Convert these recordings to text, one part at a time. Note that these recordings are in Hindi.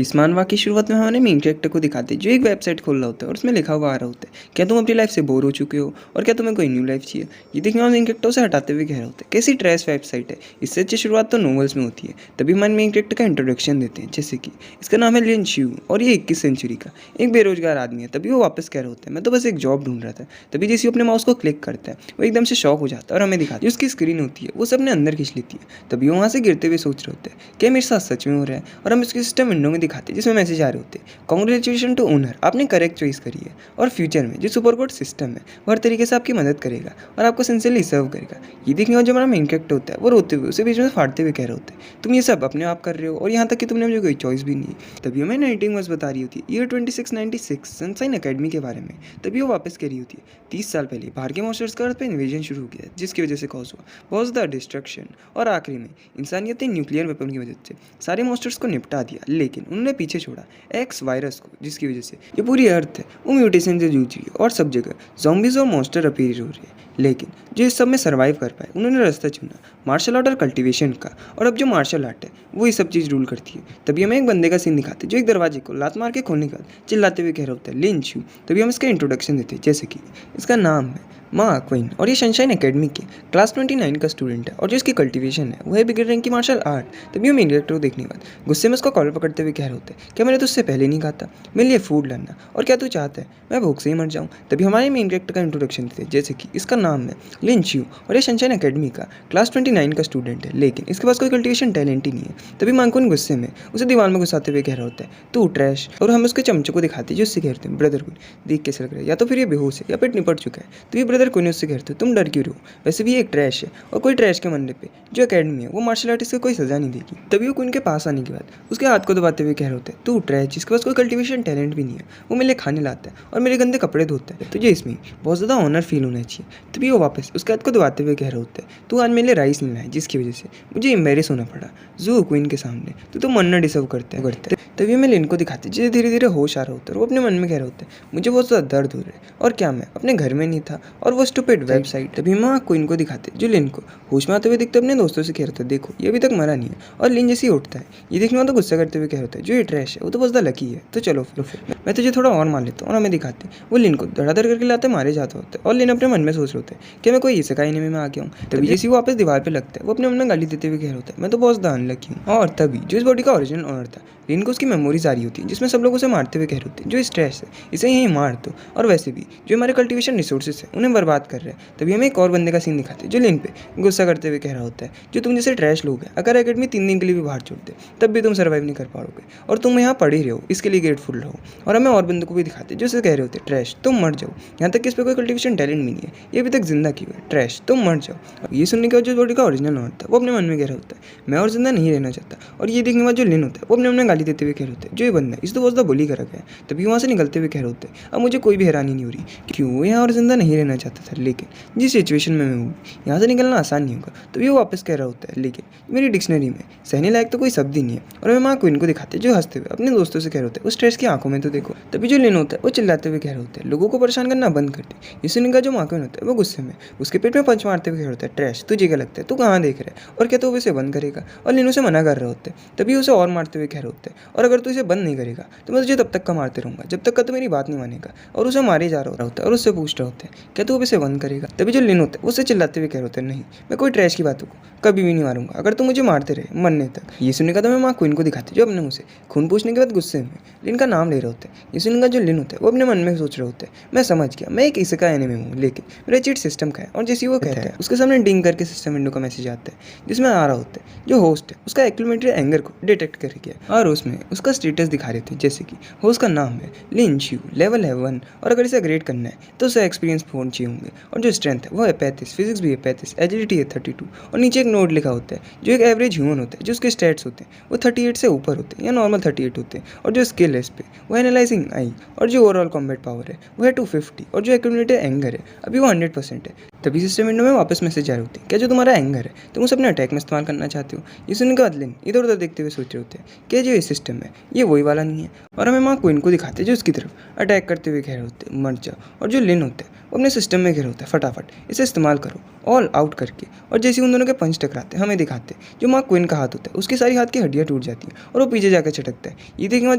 इस मानवा की शुरुआत में हमारे मेन कैरेक्टर को दिखाते हैं जो एक वेबसाइट खोल रहा होता है और उसमें लिखा हुआ आ रहा होता है, क्या तुम अपनी लाइफ से बोर हो चुके हो और क्या तुम्हें कोई न्यू लाइफ चाहिए। ये देखने वाले मेन कैरेक्टर उसे हटाते हुए कह रहा होता है कैसी ट्रैश वेबसाइट है, इससे अच्छी शुरुआत तो नॉवेल्स में होती है। तभी हमारे मेन कैरेक्टर का इंट्रोडक्शन देते हैं, जैसे कि इसका नाम है लिन शिव और ये 21 सेंचुरी का एक बेरोजगार आदमी है। तभी वो वापस कह रहा होता है मैं तो बस एक जॉब ढूंढ रहा था। तभी जैसे वो अपने माउस को क्लिक करता है वो एकदम से शॉक हो जाता है और हमें दिखाता है उसकी स्क्रीन होती है वो सब अपने अंदर खींच लेती है। तभी वो वहाँ से गिरते हुए सोच रहे होते हैं क्या मेरे साथ सच में हो रहा है, और हम इसके सिस्टम विंडो में दिखाते हैं जिसमें मैसेज आ रहे होते हैं कॉन्ग्रेचुलेशन टू ओनर, आपने करेक्ट चॉइस करी है और फ्यूचर में जो सुपर कोड सिस्टम है वो हर तरीके से आपकी मदद करेगा और आपको सिंसियरली सर्व करेगा। ये देखने का जो हमारा मेन कैरेक्टर होता है वो रोते हुए उसे बीच में फाड़ते हुए कह रहे होते हैं तुम ये सब अपने आप कर रहे हो और यहाँ तक कि तुमने मुझे कोई चॉइस भी नहीं। तभी हमें नाइटिंग बस बता रही होती है ईयर 2696 सनशाइन अकेडमी के बारे में। तभी वो वापस कह रही होती है 30 साल पहले बाहर के मॉन्स्टर्स का अर्थ पे इन्वेजन शुरू हो गया जिसकी वजह से कॉज हुआ वॉज द डिस्ट्रक्शन, और आखिरी में इंसानियत ने न्यूक्लियर वेपन की वजह से सारे मॉन्स्टर्स को निपटा दिया लेकिन उन्होंने पीछे छोड़ा एक्स वायरस को, जिसकी वजह से ये पूरी अर्थ है वो म्यूटेशन से जूझ रही है और सब जगह ज़ॉम्बीज और मॉन्स्टर अपीयर हो रहे हैं। लेकिन जो इस सब में सर्वाइव कर पाए उन्होंने रास्ता चुना मार्शल आर्ट और कल्टीवेशन का, और अब जो मार्शल आर्ट है वो ये सब चीज़ रूल करती है। तभी हमें एक बंदे का सीन दिखाते हैं जो एक दरवाजे को लात मार के खोलने के बाद चिल्लाते हुए कह रहा होता है लिन शू। तभी हम इसका इंट्रोडक्शन देते हैं, जैसे कि इसका नाम है माँ क्वीन और ये सनशाइन एकेडमी के क्लास 29 का स्टूडेंट है और जो इसकी कल्टीवेशन है वो है बिगर रैंक की मार्शल आर्ट। तभी हम डायरेक्टर को देखने के बाद गुस्से में उसका कॉलर पकड़ते हुए कह रहे होते हैं क्या मैंने तुझसे पहले नहीं कहा था मेरे लिए फूड लाना, और क्या तू चाहता है मैं भूख से ही मर जाऊँ। तभी हमारे मेन कैरेक्टर का इंट्रोडक्शन देते हैं, जैसे कि इसका नाम है लिन शिव और ये सनशाइन एकेडमी का क्लास 29 का स्टूडेंट है लेकिन इसके पास कोई कल्टीवेशन टैलेंट ही नहीं है। तभी मानकुन गुस्से में उसे दीवार में घुसाते हुए कह रहा होता है तू ट्रैश, और हम उसके चमचों को दिखाते हैं जो उससे कहते हैं ब्रदर कुन देख कैसे लग रहा है, या तो फिर ये बेहोश है या पेट निपट चुका है। तो ये ब्रदर कुन उससे कहते तुम डर क्यों रहो, वैसे भी एक ट्रैश है और कोई ट्रैश के मरने पे जो एकेडमी है वो मार्शल आर्टिस्ट को कोई सजा नहीं देगी। तभी वो कुन के पास आने के बाद उसके हाथ को दबाते हुए कह रहे होते हैं तू ट्रैश जिसके पास कोई कल्टीवेशन टैलेंट भी नहीं है, वो मेरे लिए खाने लाता है और मेरे गंदे कपड़े धोता है, तुझे इसमें बहुत ज़्यादा ऑनर फील होना चाहिए। तभी वो वापस उसके हाथ को दबाते हुए कह रहे होते हैं तू आज मेरे लिए राइस नहीं लाया जिसकी वजह से मुझे एम्बेरस होना पड़ा जू क्वीन के सामने, तो मरना डिजर्व करता है। तभी मैं लिन को दिखाते जिसे धीरे धीरे होश आ रहा होता है और वो अपने मन में कह रहे होते हैं मुझे बहुत ज़्यादा दर्द हो रहा है और क्या मैं अपने घर में नहीं था और वो स्टूपिड वेबसाइट। तभी माँ क्वीन को दिखाते जो लिन को होश में आते हुए दिखते अपने दोस्तों से कह रहे थे देखो ये अभी तक मरा नहीं है, और लिन जैसे ही उठता है ये देखने वाला तो गुस्सा करते हुए कह रहे होते जो ये ट्रैश है वो तो बस द लकी है, तो चलो फिर मैं तुझे थोड़ा और मान लेता हूँ। और हमें दिखाते वो लिन को धड़ाधड़ करके लाते मारे जाते होते और लिन अपने मन में सोच रहे होते कि मैं कोई इसेकाई एनिमी में आ गया हूँ। तभी जैसे वो वापस दीवार पे लगता है वो अपने मन में गाली देते हुए कह रहे होता है मैं तो बहुत ज़्यादा अनलकी हूँ। और तभी जो इस बॉडी का ओरिजिनल ओनर था लिन को उसकी मेमोरीज आ रही होती है जिसमें सब लोग उसे मारते हुए कह रहे होते हैं जो स्ट्रेस है इसे यहीं मार दो, और वैसे भी जो हमारे कल्टीवेशन रिसोर्सेज है उन्हें बर्बाद कर रहे हैं। तभी हमें एक और बंदे का सीन दिखाते हैं जो लिन पे गुस्सा करते हुए कह रहा होता है जो तुम जैसे ट्रैश लोग हैं अगर एकेडमी 3 दिन के लिए भी बाहर छोड़ते तब भी तुम सर्वाइव नहीं कर पाओगे और तुम यहाँ पढ़ ही रहे हो, इसके लिए ग्रेटफुल रहो। और हमें और बंदों को भी दिखाते जो उसे कह रहे होते ट्रैश तुम मर जाओ, यहाँ तक कि इस पर कोई कल्टीवेशन टैलेंट भी नहीं है ये अभी तक जिंदा क्यों है, ट्रैश तुम मर जाओ। ये सुनने के बाद जो बॉडी का ओरिजिनल ओनर था वो अपने मन में कह रहा होता है मैं और जिंदा नहीं रहना चाहता, और ये देखने के बाद जो लिन होता है वो अपने मन में गाली देते हुए कह रहे होते हैं जो ये बंदा है इस तो बहुत ज़्यादा बोली करा गया है। तभी वहाँ से निकलते हुए कह रहे होते हैं अब मुझे कोई भी हैरानी नहीं हो रही क्यों यहाँ और जिंदा नहीं रहना चाहता था, लेकिन जिस सिचुएशन में मैं हूँ यहाँ से निकलना आसान नहीं होगा। तभी वो वापस कह रहा होता है लेकिन मेरी डिक्शनरी में सहने लायक तो कोई शब्द ही नहीं है। और मैं माँ क्वीन को दिखाते जो हंसते हुए अपने दोस्तों से कह रहे होते हैं उस स्ट्रेस की आंखों में तो देखो। तभी जो लिन होता है वो चिल्लाते हुए कह रहे होते हैं लोगों को परेशान करना बंद कर दे। ये सुनने का जो माँ क्वीन होता है वो गुस्से में उसके पेट में पंच मारते हुए कह रहा होता है ट्रैश तुझे क्या लगता है तू कहाँ देख रहा है और क्या तू इसे बंद करेगा, और लिन उसे मना कर रहे होते हैं। तभी उसे और मारते हुए कह रहे होते हैं और अगर तू इसे बंद नहीं करेगा तो मैं तुझे तब तक का मारते रहूँगा जब तक का तू मेरी बात नहीं मानेगा, और उसे मारे जा रहा होता है और उससे पूछ रहे होते हैं क्या तू अब इसे बंद करेगा। तभी जो लिन होता है उससे चिल्लाते हुए कह रहे होते हैं नहीं मैं कोई ट्रैश की बातों को कभी भी नहीं मारूंगा अगर तू मुझे मारते रहे मरने तक। ये सुनने का तो मैं माँ क्वीन को दिखाती जो अपने मुँह से खून पूछने के बाद गुस्से में लिन का नाम ले रहे होते हैं। ये सुनने का जो लिन होता है वो अपने मन में सोच रहे होते हैं मैं समझ गया मैं एक इसेका एनिमी हूँ लेकिन मेरा चीट सिस्टम का है, और जैसे वो कहता है उसके सामने डिंग करके सिस्टम विंडो का मैसेज आता है जिसमें आ रहा होता है जो होस्ट है उसका एक्यूमुलेटेड एंगर को डिटेक्ट कर गया और उसमें उसका स्टेटस दिखा रहे थे जैसे कि होस्ट का नाम है लिन शिव लेवल है 1, और अगर इसे ग्रेड करना है तो उसे एक्सपीरियंस फोन चाहिए होंगे, और जो स्ट्रेंथ है वो है 35, फिजिक्स भी है 35, एजिलिटी है 32, और नीचे एक नोड लिखा होता है जो एक एवरेज ह्यूमन होता है जो उसके स्टेट्स होते हैं वो 38 से ऊपर होते हैं या नॉर्मल 38 होते हैं, और जो स्किल है इस पे वो एनालाइजिंग आई, और जो ओवरऑल कॉम्बैट पावर है वो है 250, और जो एक्यूमुलेटेड एंगर है अभी वो 100% है। तभी सिस्टम विंडो में वापस मैसेज आ रहे होते हैं क्या जो तुम्हारा एंगर है तुम उसे अपने अटैक में इस्तेमाल करना चाहते हो। ये सुनने के बाद लिन इधर उधर देखते हुए सोच रहे होते हैं क्या जो ये सिस्टम है ये वही वाला नहीं है। और हमें माँ क्वीन को दिखाते हैं जो उसकी तरफ अटैक करते हुए कह रहे होते हैं मर जाओ। और जो लिन होता है वो अपने सिस्टम में कह रहे होता है फटाफट इसे इस्तेमाल करो ऑल आउट करके। और जैसे उन दोनों के पंच टकराते हैं हमें दिखाते हैं जो माँ क्वीन का हाथ होता है उसकी सारी हाथ की हड्डियाँ टूट जाती हैं और वो पीछे जाकर चटकता है। ये देखने बाद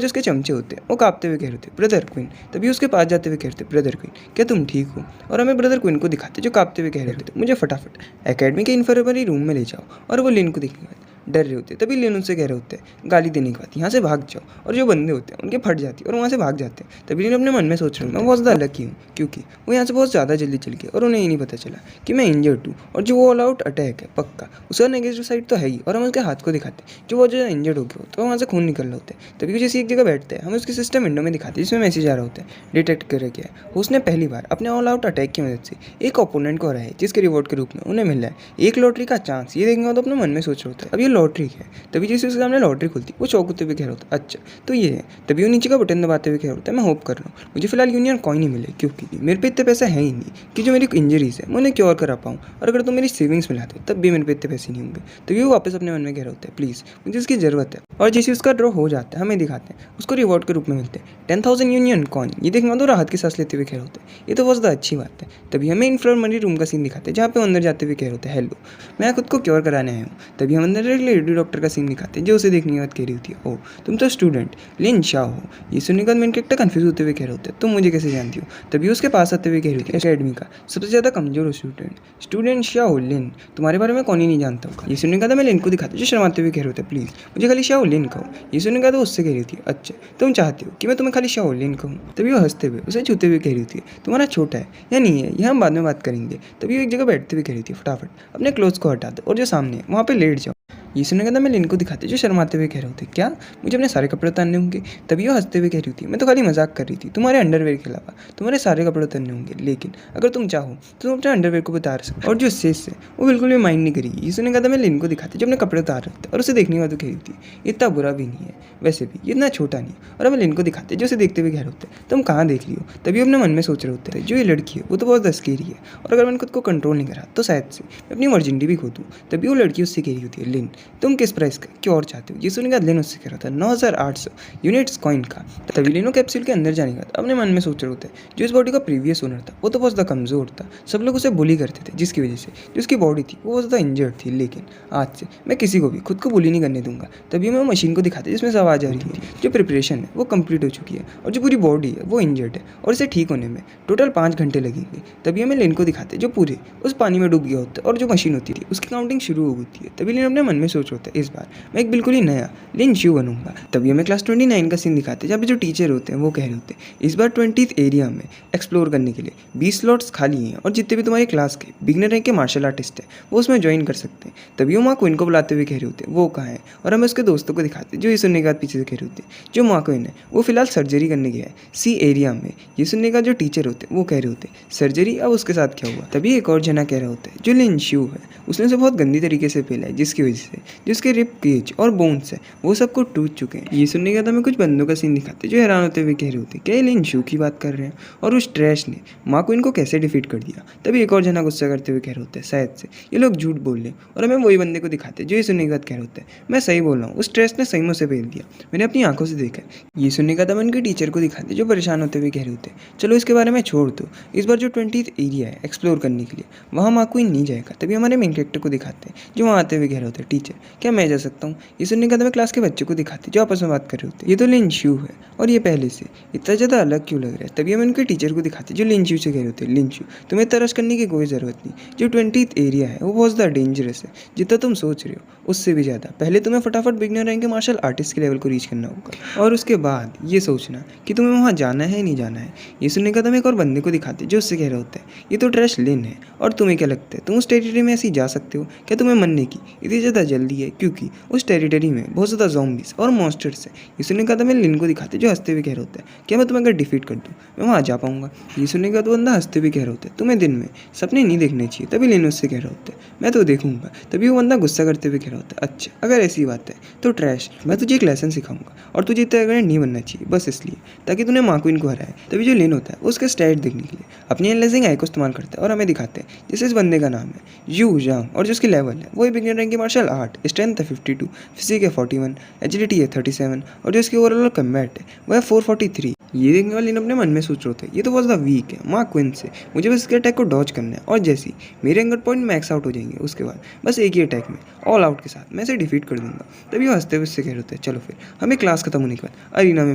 जो उसके चमचे होते हैं वो कांपते हुए कह रहे होते हैं ब्रदर क्वीन। तभी उसके पास जाते हुए कह रहे थे ब्रदर क्वीन क्या तुम ठीक हो। और हमें ब्रदर क्वीन को दिखाते जो कांपते हुए कह रहे थे मुझे फटाफट एकेडमी के इन्फर्मरी रूम में ले जाओ। और वो लिन को देखने के बाद डर रहे होते तभी लिन उनसे कह रहे होते हैं गाली देने के बाद यहाँ से भाग जाओ। और जो बंदे होते हैं उनके फट जाती है और वहाँ से भाग जाते हैं। तभी लिन अपने मन में सोच रहे हैं मैं बहुत ज़्यादा लकी हूँ क्योंकि वो यहाँ से बहुत ज़्यादा जल्दी चल गए और उन्हें ये नहीं पता चला कि मैं इंजर्ड हूँ। और जो ऑल आउट अटैक है पक्का उसका नेगेटिव साइड तो है ही। और हम उसके हाथ को दिखाते हैं जो वो जो इंजर्ड हो गया तो वहाँ से खून निकल रहा होता है। तभी जैसे एक जगह बैठते हैं हमें उसके सिस्टम विंडो में दिखाते हैं जिसमें मैसेज आ रहा होता है डिटेक्ट कर गया है। उसने पहली बार अपने ऑल आउट अटैक की मदद से एक ओपोनेंट को हराया है जिसके रिवॉर्ड के रूप में उन्हें मिल रहा है एक लॉटरी का चांस। ये देखने तो अपने मन में सोच रहा होता है अब ये लॉटरी है। तभी जैसे उसके सामने लॉटरी खुलती वो चौंक होते हुए कह रहा होता अच्छा तो ये है। तभी वो नीचे का बटन दबाते हुए कह रहा होता है मैं होप कर रहा हूँ मुझे फिलहाल यूनियन कॉइन नहीं मिले क्योंकि मेरे पे इतने पैसे हैं ही नहीं कि जो मेरी इंजरीज है मैं उन्हें क्योर करा पाऊँ। और अगर तुम मेरी सेविंग्स मिला दो तब भी मेरे पे इतने पैसे नहीं होंगे। तभी वो वापस अपने मन में कह रहा होता है प्लीज़ मुझे इसकी ज़रूरत है। और जैसे उसका ड्रॉ हो जाता है हमें दिखाते हैं उसको रिवॉर्ड के रूप में मिलते हैं 10,000 यूनियन कॉइन। ये देखना तो राहत की सांस लेते हुए कह रहा होता है ये तो बहुत ज़्यादा अच्छी बात है। तभी हमें इन्फर्मरी रूम का सीन दिखाते हैं जहाँ पे अंदर जाते हुए कह रहे होते हैं हेलो मैं खुद को क्योर कराने आया हूँ। तभी हम अंदर एक लेडी डॉक्टर का सीन दिखाते हैं जो उसे देखने के बाद कह रही होती है ओह तुम तो स्टूडेंट लिन शाह हो। ये सुनने के बाद मेन कैरेक्टर कंफ्यूज होते हुए कह रहे होते हैं तुम मुझे कैसे जानती हो। तभी उसके पास आते हुए कह रही थी एकेडमी का सबसे ज़्यादा कमजोर हो स्टूडेंट शाह हो लिन तुम्हारे बारे में कौन ही नहीं जानता होगा। ये सुनने का था मैं लिन को दिखाती जो शर्माते हुए कह रहे होते प्लीज़ मुझे खाली शाह लिन कहो। ये सुनने का तो उससे कह रही थी अच्छा तुम चाहती हो कि मैं तुम्हें खाली शाह लिन कहूँ। तभी वो हंसते हुए उसे छूते हुए कह रही थी तुम्हारा छोटा है या नहीं है यह हम बाद में बात करेंगे। तभी वो एक जगह बैठते हुए कह रही थी फटाफट अपने क्लोथ्स को हटा दो और जो सामने है वहाँ पे लेट जाओ। ये सुनने का था मैं लिन को दिखाते जो शर्माते हुए कह रहे होते क्या मुझे अपने सारे कपड़े उतारने होंगे। तभी वो हंसते हुए कह रही थी मैं तो खाली मजाक कर रही थी तुम्हारे अंडरवेयर के अलावा तुम्हारे सारे कपड़े उतारने होंगे लेकिन अगर तुम चाहो तो तुम अपने अंडरवेयर को उतार सकते। और जो शेष है वो बिल्कुल भी माइंड नहीं करेगी। ये सुनने का था मैं लिन को दिखाते जो अपने कपड़े उतार रहे थे और उसे देखने के बाद कह रही थी इतना बुरा भी नहीं है वैसे भी ये इतना छोटा नहीं। और हमें लिन को दिखाते जो उसे देखते हुए कह रहे होते तुम कहाँ देख रही हो। तभी अपने मन में सोच रहे होते हैं जो ये लड़की है वो तो बहुत दस्केरी है और अगर मैंने खुद को कंट्रोल नहीं करा तो शायद से मैं अपनी वर्जिनिटी भी खो दूँ। तभी वो लड़की उससे कह रही होती है लिन तुम किस प्राइस का क्यों और चाहते हो। ये सुनने के बाद लिन उससे कह रहा था 9,800 यूनिट्स कॉइन का। तभी लिनो कैप्सूल के अंदर जाने के बाद अपने मन में सोच रहे होते हैं जो इस बॉडी का प्रीवियस ओनर था वो तो बहुत ज़्यादा कमज़ोर था सब लोग उसे बुली करते थे जिसकी वजह से जो उसकी बॉडी थी वो ज़्यादा इंजर्ड थी। लेकिन आज से मैं किसी को भी खुद को बुली नहीं करने दूंगा। तभी मैं मशीन को दिखाते जिसमें से आवाज़ आ रही थी जो प्रिपरेशन है वो कंप्लीट हो चुकी है और जो पूरी बॉडी है वो इंजर्ड है और इसे ठीक होने में टोटल 5 घंटे लगेंगे। तभी हमें लिन को दिखाते जो पूरे उस पानी में डूब गया होता है और जो मशीन होती थी उसकी काउंटिंग शुरू हो होती है। तभी लिन अपने मन में सोच होता है इस बार मैं एक बिल्कुल ही नया लिन शू बनूंगा। तभी हमें क्लास 29 का सीन दिखाते हैं जहाँ पे जो टीचर होते हैं वो कह रहे होते हैं इस बार 20th एरिया में एक्सप्लोर करने के लिए 20 स्लॉट्स खाली हैं और जितने भी तुम्हारी क्लास के बिगनर रैंक के मार्शल आर्टिस्ट हैं वो उसमें ज्वाइन कर सकते हैं। तभी वो माँ क्वीन को बुलाते हुए कह रहे होते हैं वो कहाँ है। और हमें उसके दोस्तों को दिखाते हैं जो ये सुनने के बाद पीछे से कह रहे होते हैं जो माँ क्वीन है वो फिलहाल सर्जरी करने गया है सी एरिया में। ये सुनने का जो टीचर होते हैं वो कह रहे होते हैं सर्जरी अब उसके साथ क्या हुआ। तभी एक और जना कह रहा होता है जो लिन शू है उसने उसे बहुत गंदी तरीके से पेला है जिसकी वजह से जो उसके रिप केज और बोन्स है वो सबको टूट चुके हैं। ये सुनने का था मैं कुछ बंदों का सीन दिखाते जो हैरान होते हुए कह रहे होते क्या लिन शू की बात कर रहे हैं और उस ट्रैश ने माँ क्वीन को कैसे डिफीट कर दिया। तभी एक और जना गुस्सा करते हुए कह रहे होते हैं शायद से ये लोग झूठ बोल रहे और हमें वही बंदे को दिखाते जो ये सुनने के बाद कह रहे होते हैं मैं सही बोल रहा हूँ उस ट्रैश ने सही मुझसे पेल दिया मैंने अपनी आंखों से देखा। ये सुनने का था मैं उनके टीचर को दिखाते जो परेशान होते हुए कह रहे होते चलो इसके बारे में छोड़ दो इस बार जो 20th एरिया है एक्सप्लोर करने के लिए वहाँ माँ क्वीन नहीं जाएगा। तभी हमारे मेन कैरेक्टर को दिखाते हैं जो वहाँ आते हुए कह रहे होते हैं टीचर क्या मैं जा सकता हूँ। ये सुनने का था मैं क्लास के बच्चों को दिखाते जो आपस में बात कर रहे होते ये तो लिन शू है और ये पहले से इतना ज़्यादा अलग क्यों लग रहा है। तभी हम उनके टीचर को दिखाते जो लिन शू से कह रहे होते लिन शू तुम्हें तरस करने की कोई ज़रूरत नहीं जो 20th एरिया है वो बहुत ज़्यादा डेंजरस है जितना तुम सोच रहे हो उससे भी ज़्यादा। पहले तुम्हें फटाफट बिगनर रैंक के मार्शल आर्टिस्ट के लेवल को रीच करना होगा और उसके बाद ये सोचना कि तुम्हें वहाँ जाना है नहीं जाना है। ये सुनने का था मैं एक और बंदे को दिखाते जो उससे कह रहे होते हैं ये तो ट्रैश लिन है और तुम्हें क्या लगता है तुम उस टेरिटरी में ऐसे ही जा सकते हो क्या तुम्हें मरने की इतनी ज़्यादा जल्दी है क्योंकि उस टेरिटरी में बहुत ज़्यादा ज़ॉम्बीज़ और मॉन्स्टर्स है। ये सुनने का था मैं लिन को दिखाते जो हंसते हुए कह रहे होते हैं क्या मैं तुम्हें अगर डिफीट कर दूँ मैं वहाँ जा पाऊँगा। ये सुनने का तो बंदा हंसते हुए कह रहे होते हैं तुम्हें दिन में सपने नहीं देखने चाहिए। तभी लिन उससे कह रहे होते हैं मैं तो देखूंगा। तभी वो बंदा गुस्सा करते हुए कह रहा होता है अच्छा अगर ऐसी बात है तो ट्रैश मैं तुझे एक लेसन सिखाऊंगा और तुझे इतना एग्रेंट नहीं बनना चाहिए बस इसलिए ताकि तूने माँ क्वीन को हराए। तभी जो लिन होता है उसके स्टैट देखने के लिए अपनी एनालाइजिंग आई को इस्तेमाल करता है और हमें दिखाते हैं जैसे इस बंदे का नाम है यू जांग और जो उसकी लेवल है वो बिगिनर रैंक की मार्शल 60, स्ट्रेंथ है 52, फिजिक है 41, एजिलिटी है 37 और जो इसकी ओवरऑल कम्बैट है वह है 443। ये देखने वाले अपने मन में सोच रहे थे ये तो बहुत ज़्यादा वीक है, मार्क क्विन से मुझे बस इसके अटैक को डॉज करना है और जैसे ही मेरे एंगर पॉइंट मैक्स आउट हो जाएंगे उसके बाद बस एक ही अटैक में ऑल आउट के साथ मैं इसे डिफीट कर दूंगा। तभी वो हंसते हुए उससे कह रहे होते हैं चलो फिर हमें क्लास खत्म होने के बाद अरीना में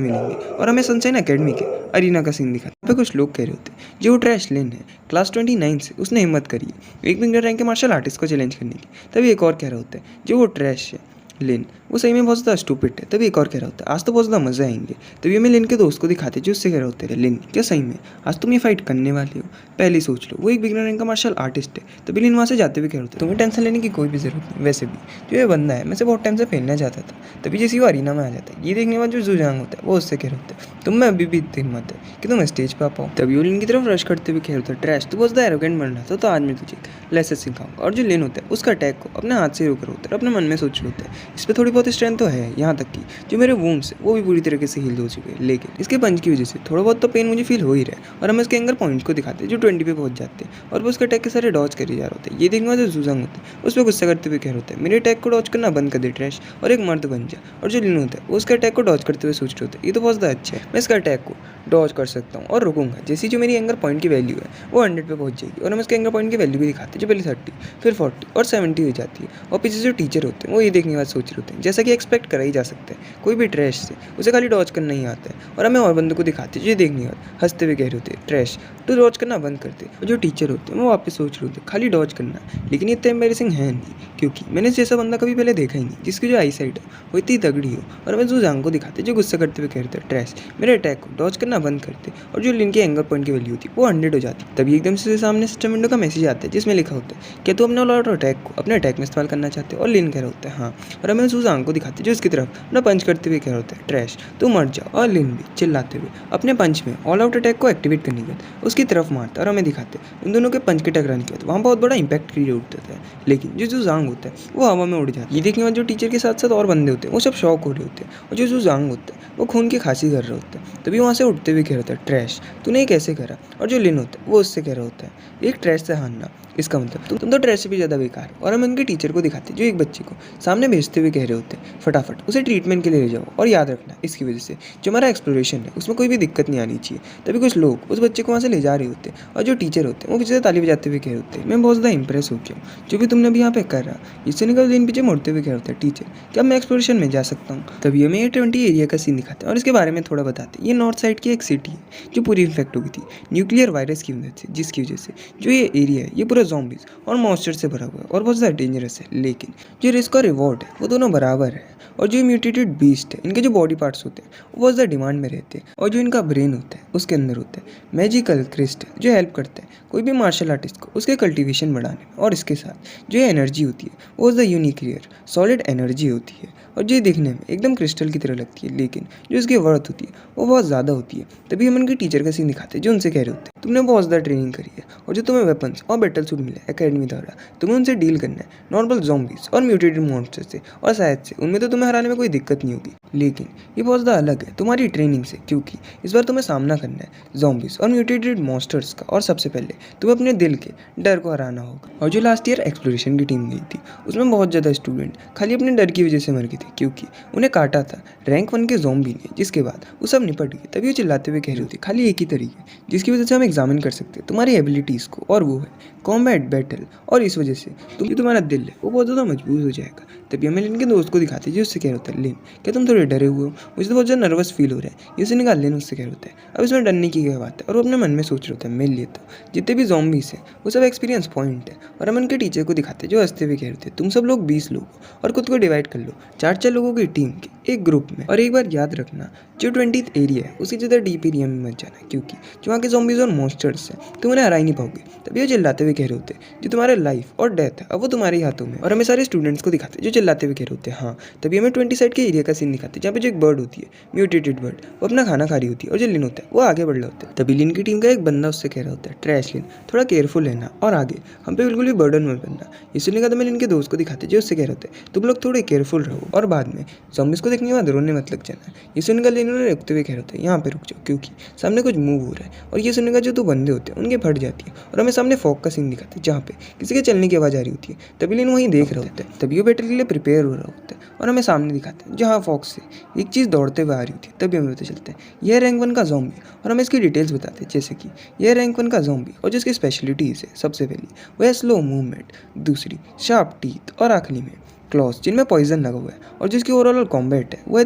मिलेंगे और हमें सनशाइन अकेडमी के अरीना का सीन दिखा। यहाँ पे कुछ लोग कह रहे होते हैं जो वो ट्रैश लेन है क्लास 29 से उसने हिम्मत करी एक बिगनर रैंक के मार्शल आर्टिस्ट को चैलेंज करने की। तभी एक और कह रहा होता है जो वो ट्रैश है लेन वो सही में बहुत ज़्यादा स्टूपिड है। तभी एक और कह रहा होता है आज तो बहुत ज़्यादा मज़े आएंगे। तभी हमें लिन के दोस्त को दिखाते जो उससे कह रहे होते हैं लिन क्या सही में आज तुम ये फाइट करने वाले हो, पहले ही सोच लो वो एक बिगनर रैंक का मार्शल आर्टिस्ट है। तभी लिन वहाँ से जाते हुए कह रहे होते तुम्हें टेंशन लेने की कोई भी ज़रूरत नहीं, वैसे भी जो ये बंदा है मैं से बहुत टाइम से खेलना चाहता था। तभी जैसे वो अरीना में आ जाता है ये देखने के बाद जो जुजांग होता है वो उससे कह रहे होते हैं तुम में अभी भी इतनी हिम्मत है कि तुम स्टेज पर आ पाओ। तभी वो लिन की तरफ रश करते हुए कह रहे होते हैं ट्रैश तो बहुत ज़्यादा एरोगेंट बन रहा था तो आज मैं तुझे लेसन सिखाऊंगा। और जो लिन होता है उसका अटैक को अपने हाथ से रोक रहे होते हैं अपने मन में सोच रहे होते हैं इस पर थोड़ी बहुत स्ट्रेंथ तो है, यहाँ तक कि जो मेरे वूंड्स है वो भी पूरी तरीके से हील हो चुके हैं लेकिन इसके पंच की वजह से थोड़ा बहुत तो पेन मुझे फील हो ही रहा है। और हम इसके एंगर पॉइंट को दिखाते हैं जो 20 पे पहुंच जाते हैं और वो उसके अटैक के सारे डॉज करे जा रहे होते हैं। ये देखने वाले जो जुजांग होते हैं उस पर गुस्सा करते हुए कह रहे होते हैं मेरे अटैक को डॉज करना बंद कर दे ट्रैश और एक मर्द बन जा। और जो लिन होता है वो उसके अटैक को डॉज करते हुए सोच रहे होते हैं ये तो बहुत ज़्यादा अच्छा है, मैं इसका अटैक को डॉज कर सकता हूँ और रुकूंगा जैसी जो मेरी एंगर पॉइंट की वैल्यू है वो 100 पे पहुंच जाएगी। और हम इसके एंगर पॉइंट की वैल्यू भी दिखाते हैं जो पहले 30 फिर 40 और 70 हो जाती है। और पीछे जो टीचर होते हैं वो ये देखने के बाद सोच रहे होते हैं जैसा कि एक्सपेक्ट करा ही जा सकता है कोई भी ट्रैश से उसे खाली डॉज करना ही आता है। और हमें और बंदों को दिखाते हैं जो देखने के बाद हंसते हुए कह रहे होते हैं ट्रैश तो डॉज करना बंद करते। और जो टीचर होते हैं वो वापस सोच रहे होते हैं खाली डॉज करना, लेकिन इतना एम्बेरसिंग है नहीं क्योंकि मैंने जैसा बंदा कभी पहले देखा ही नहीं जिसकी जो आई साइड है वो इतनी तगड़ी हो। और हमें जुजांग को दिखाते जो गुस्सा करते हुए कह रहे थे ट्रैश मेरे अटैक को डॉज करना बंद करते। और जो लिन की एंगर पॉइंट की वैल्यू होती है वो 100 हो जाती है। तभी एकदम से सामने सिस्टम विंडो का मैसेज आता है जिसमें लिखा होता है क्या तू अपने ऑल आउट अटैक को अपने अटैक में इस्तेमाल करना चाहते हो। और लिन कह रहा होता है हाँ। और हमें जुजांग को दिखाते जो इसकी तरफ अपना पंच करते हुए कह रहा होता है ट्रैश तू मर जाओ। और लिन भी चिल्लाते हुए अपने पंच में ऑल आउट अटैक को एक्टिवेट करने के बाद उसकी तरफ मारता है। और हमें दिखाते उन दोनों के पंच के टकराने के बाद वहाँ बहुत बड़ा इंपैक्ट क्रिएट होता है लेकिन जो जुजांग होता है वो हवा में उड़ जाता है। ये देखने के बाद जो टीचर के साथ साथ और बंदे होते हैं वो सब शॉक हो रहे होते हैं। और जो जुजांग होता है वो खून की खांसी कर रहा होता है। तभी वहाँ से उठते हुए कह रहा होता है ट्रैश तूने ये कैसे करा। और जो लिन होता है वो उससे कह रहा होता है एक ट्रैश से हारना इसका मतलब तुम तो ट्रैश से भी ज़्यादा बेकार। और हम उनके टीचर को दिखाते जो एक बच्चे को सामने भेजते हुए कह रहे होते हैं फटाफट उसे ट्रीटमेंट के लिए ले जाओ और याद रखना इसकी वजह से जो हमारा एक्सप्लोरेशन है उसमें कोई भी दिक्कत नहीं आनी चाहिए। तभी कुछ लोग उस बच्चे को वहाँ से ले जा रहे होते हैं और जो टीचर होते हैं वो पीछे से ताली बजाते हुए कह रहे होते हैं मैं बहुत ज़्यादा इंप्रेस हो गया हूँ जो भी तुमने अभी यहाँ पे कर रहा। इससे निकल दिन पीछे मुड़ते हुए कह रहे होते हैं टीचर क्या मैं एक्सप्लोरेशन में जा सकता हूँ। तभी हमें A20 एरिया का सीन दिखाते हैं और इसके बारे में थोड़ा बताते हैं। ये नॉर्थ साइड की एक सिटी है जो पूरी इन्फेक्ट हो गई थी न्यूक्लियर वायरस की वजह से जिसकी वजह से जो ये एरिया है ये पूरा ज़ॉम्बीज और मॉन्स्टर से भरा हुआ है और बहुत ज़्यादा डेंजरस है। लेकिन जो रिस्क और रिवॉर्ड है वो दोनों बराबर है। और जो म्यूटेटेड बीस्ट है इनके जो बॉडी पार्ट्स होते हैं वो बहुत ज़्यादा डिमांड में रहते हैं। और जो इनका ब्रेन होता है उसके अंदर होता है मैजिकल क्रिस्टल जो हेल्प करता है कोई भी मार्शल आर्टिस्ट को उसके कल्टीवेशन बढ़ाने में। और इसके साथ जो एनर्जी होती है वो द यूनिक्लियर सॉलिड एनर्जी होती है और जो देखने में एकदम क्रिस्टल की तरह लगती है लेकिन जो इसकी वर्थ होती है वो बहुत ज़्यादा होती है। तभी हम उनके टीचर का सीन दिखाते हैं जो उनसे कह रहे होते हैं तुमने बहुत ज़्यादा ट्रेनिंग करी है और जो तुम्हें वेपन्स और बैटल सूट मिला है एकेडमी द्वारा तुम्हें उनसे डील करना है नॉर्मल ज़ॉम्बीज और म्यूटेटेड मॉन्स्टर से। और शायद से उनमें तो तुम्हें हराने में कोई दिक्कत नहीं होगी लेकिन ये बहुत ज़्यादा अलग है तुम्हारी ट्रेनिंग से क्योंकि इस बार तुम्हें सामना करना है ज़ॉम्बीज और म्यूटेटेड मॉन्स्टर्स का। और सबसे पहले तुम्हें अपने दिल के डर को हराना होगा। और जो लास्ट ईयर एक्सप्लोरेशन की टीम गई थी उसमें बहुत ज़्यादा स्टूडेंट खाली अपने डर की वजह से मर गए थे क्योंकि उन्हें काटा था रैंक 1 के ज़ॉम्बी ने जिसके बाद वो सब निपट गए। तभी वो चिल्लाते हुए कह रही थी खाली एक ही तरीके जिसकी वजह से हम एग्जामिन कर सकते हैं तुम्हारी एबिलिटीज़ को और वो है कॉम्बैट बैटल। और इस वजह से तुम्हारा दिल है वो बहुत ज़्यादा मजबूत हो जाएगा। तभी हमें लिन के दोस्त को दिखाते जो उससे कह रहा होता है लिन क्या तुम थोड़े डरे हुए हो, मुझे तो बहुत ज़्यादा नर्वस फील हो रहा है। ये उसे निकाल लिन उससे कह रहा होता है अब इसमें डरने की क्या बात है। और वो अपने मन में सोच रहा होता है मेरे लिए तो जितने भी ज़ॉम्बीज़ हैं वो सब एक्सपीरियंस पॉइंट है। और हम उनके टीचर को दिखाते जो हंसते हुए कह रहे थे तुम सब लोग 20 लोग हो और खुद को डिवाइड कर लो 4-4 लोगों की टीम के एक ग्रुप में। और एक बार याद रखना जो 20th एरिया है उसकी ज़्यादा डीप एरिया में मत जाना क्योंकि जो वहाँ के ज़ॉम्बीज़ और मॉन्स्टर्स हैं तुम उन्हें हरा ही नहीं पाओगे। तभी वो चिल्लाते हुए कह रहे होते जो तुम्हारे लाइफ और डेथ है अब वो तुम्हारे हाथों में। और हमें सारे स्टूडेंट्स को दिखाते जो चिल्लाते हुए कह रहे होते हैं हाँ। तभी हमें 20 साइड के एरिया का सीन दिखाते जहाँ पे जो एक बर्ड होती है म्यूटेटेड बर्ड वो अपना खाना खा रही होती है और जो लिन होता है वो आगे बढ़ रहा होता है। तभी लिन की टीम का एक बंदा उससे कह रहा होता है ट्रैश लिन थोड़ा केयरफुल रहना और आगे हम पे बिल्कुल भी बर्डन मत बनना। ये सुनने का तो मैं लिन के दोस्त को दिखाते जो उससे कह रहे होते तुम लोग थोड़े केयरफुल रहो। और बाद में ज़ॉम्बीज़ को देखने के बाद रोने मत लग जाना। ये सुनकर लिन उन्हें रुकते हुए कह रहा होता है, यहाँ पे रुक जाओ क्योंकि सामने कुछ मूव हो रहा है। और ये सुनने का जो 2 बंदे होते हैं उनके फट जाती है और हमें सामने फॉग का सीन दिखाते हैं जहाँ पे किसी के चलने की आवाज़ आ रही होती है। तभी लिन वहीं देख रहा होता है, तभी वो बैटल के लिए प्रिपेयर हो रहा होता है और हमें सामने दिखाते हैं जहाँ फॉग से एक चीज़ दौड़ते हुए आ रही होती है। तभी हमें पता चलता है यह रैंक 1 का ज़ॉम्बी और हमें इसकी डिटेल्स बताते हैं, जैसे कि यह रैंक 1 का ज़ॉम्बी और जिसकी स्पेशलिटीज़ है सबसे पहली वह है स्लो मूवमेंट, दूसरी शार्प टीथ और आखिरी में क्लॉस जिनमें पॉइजन लगा हुआ है और जिसकी ओवरऑल कॉम्बैट है वो है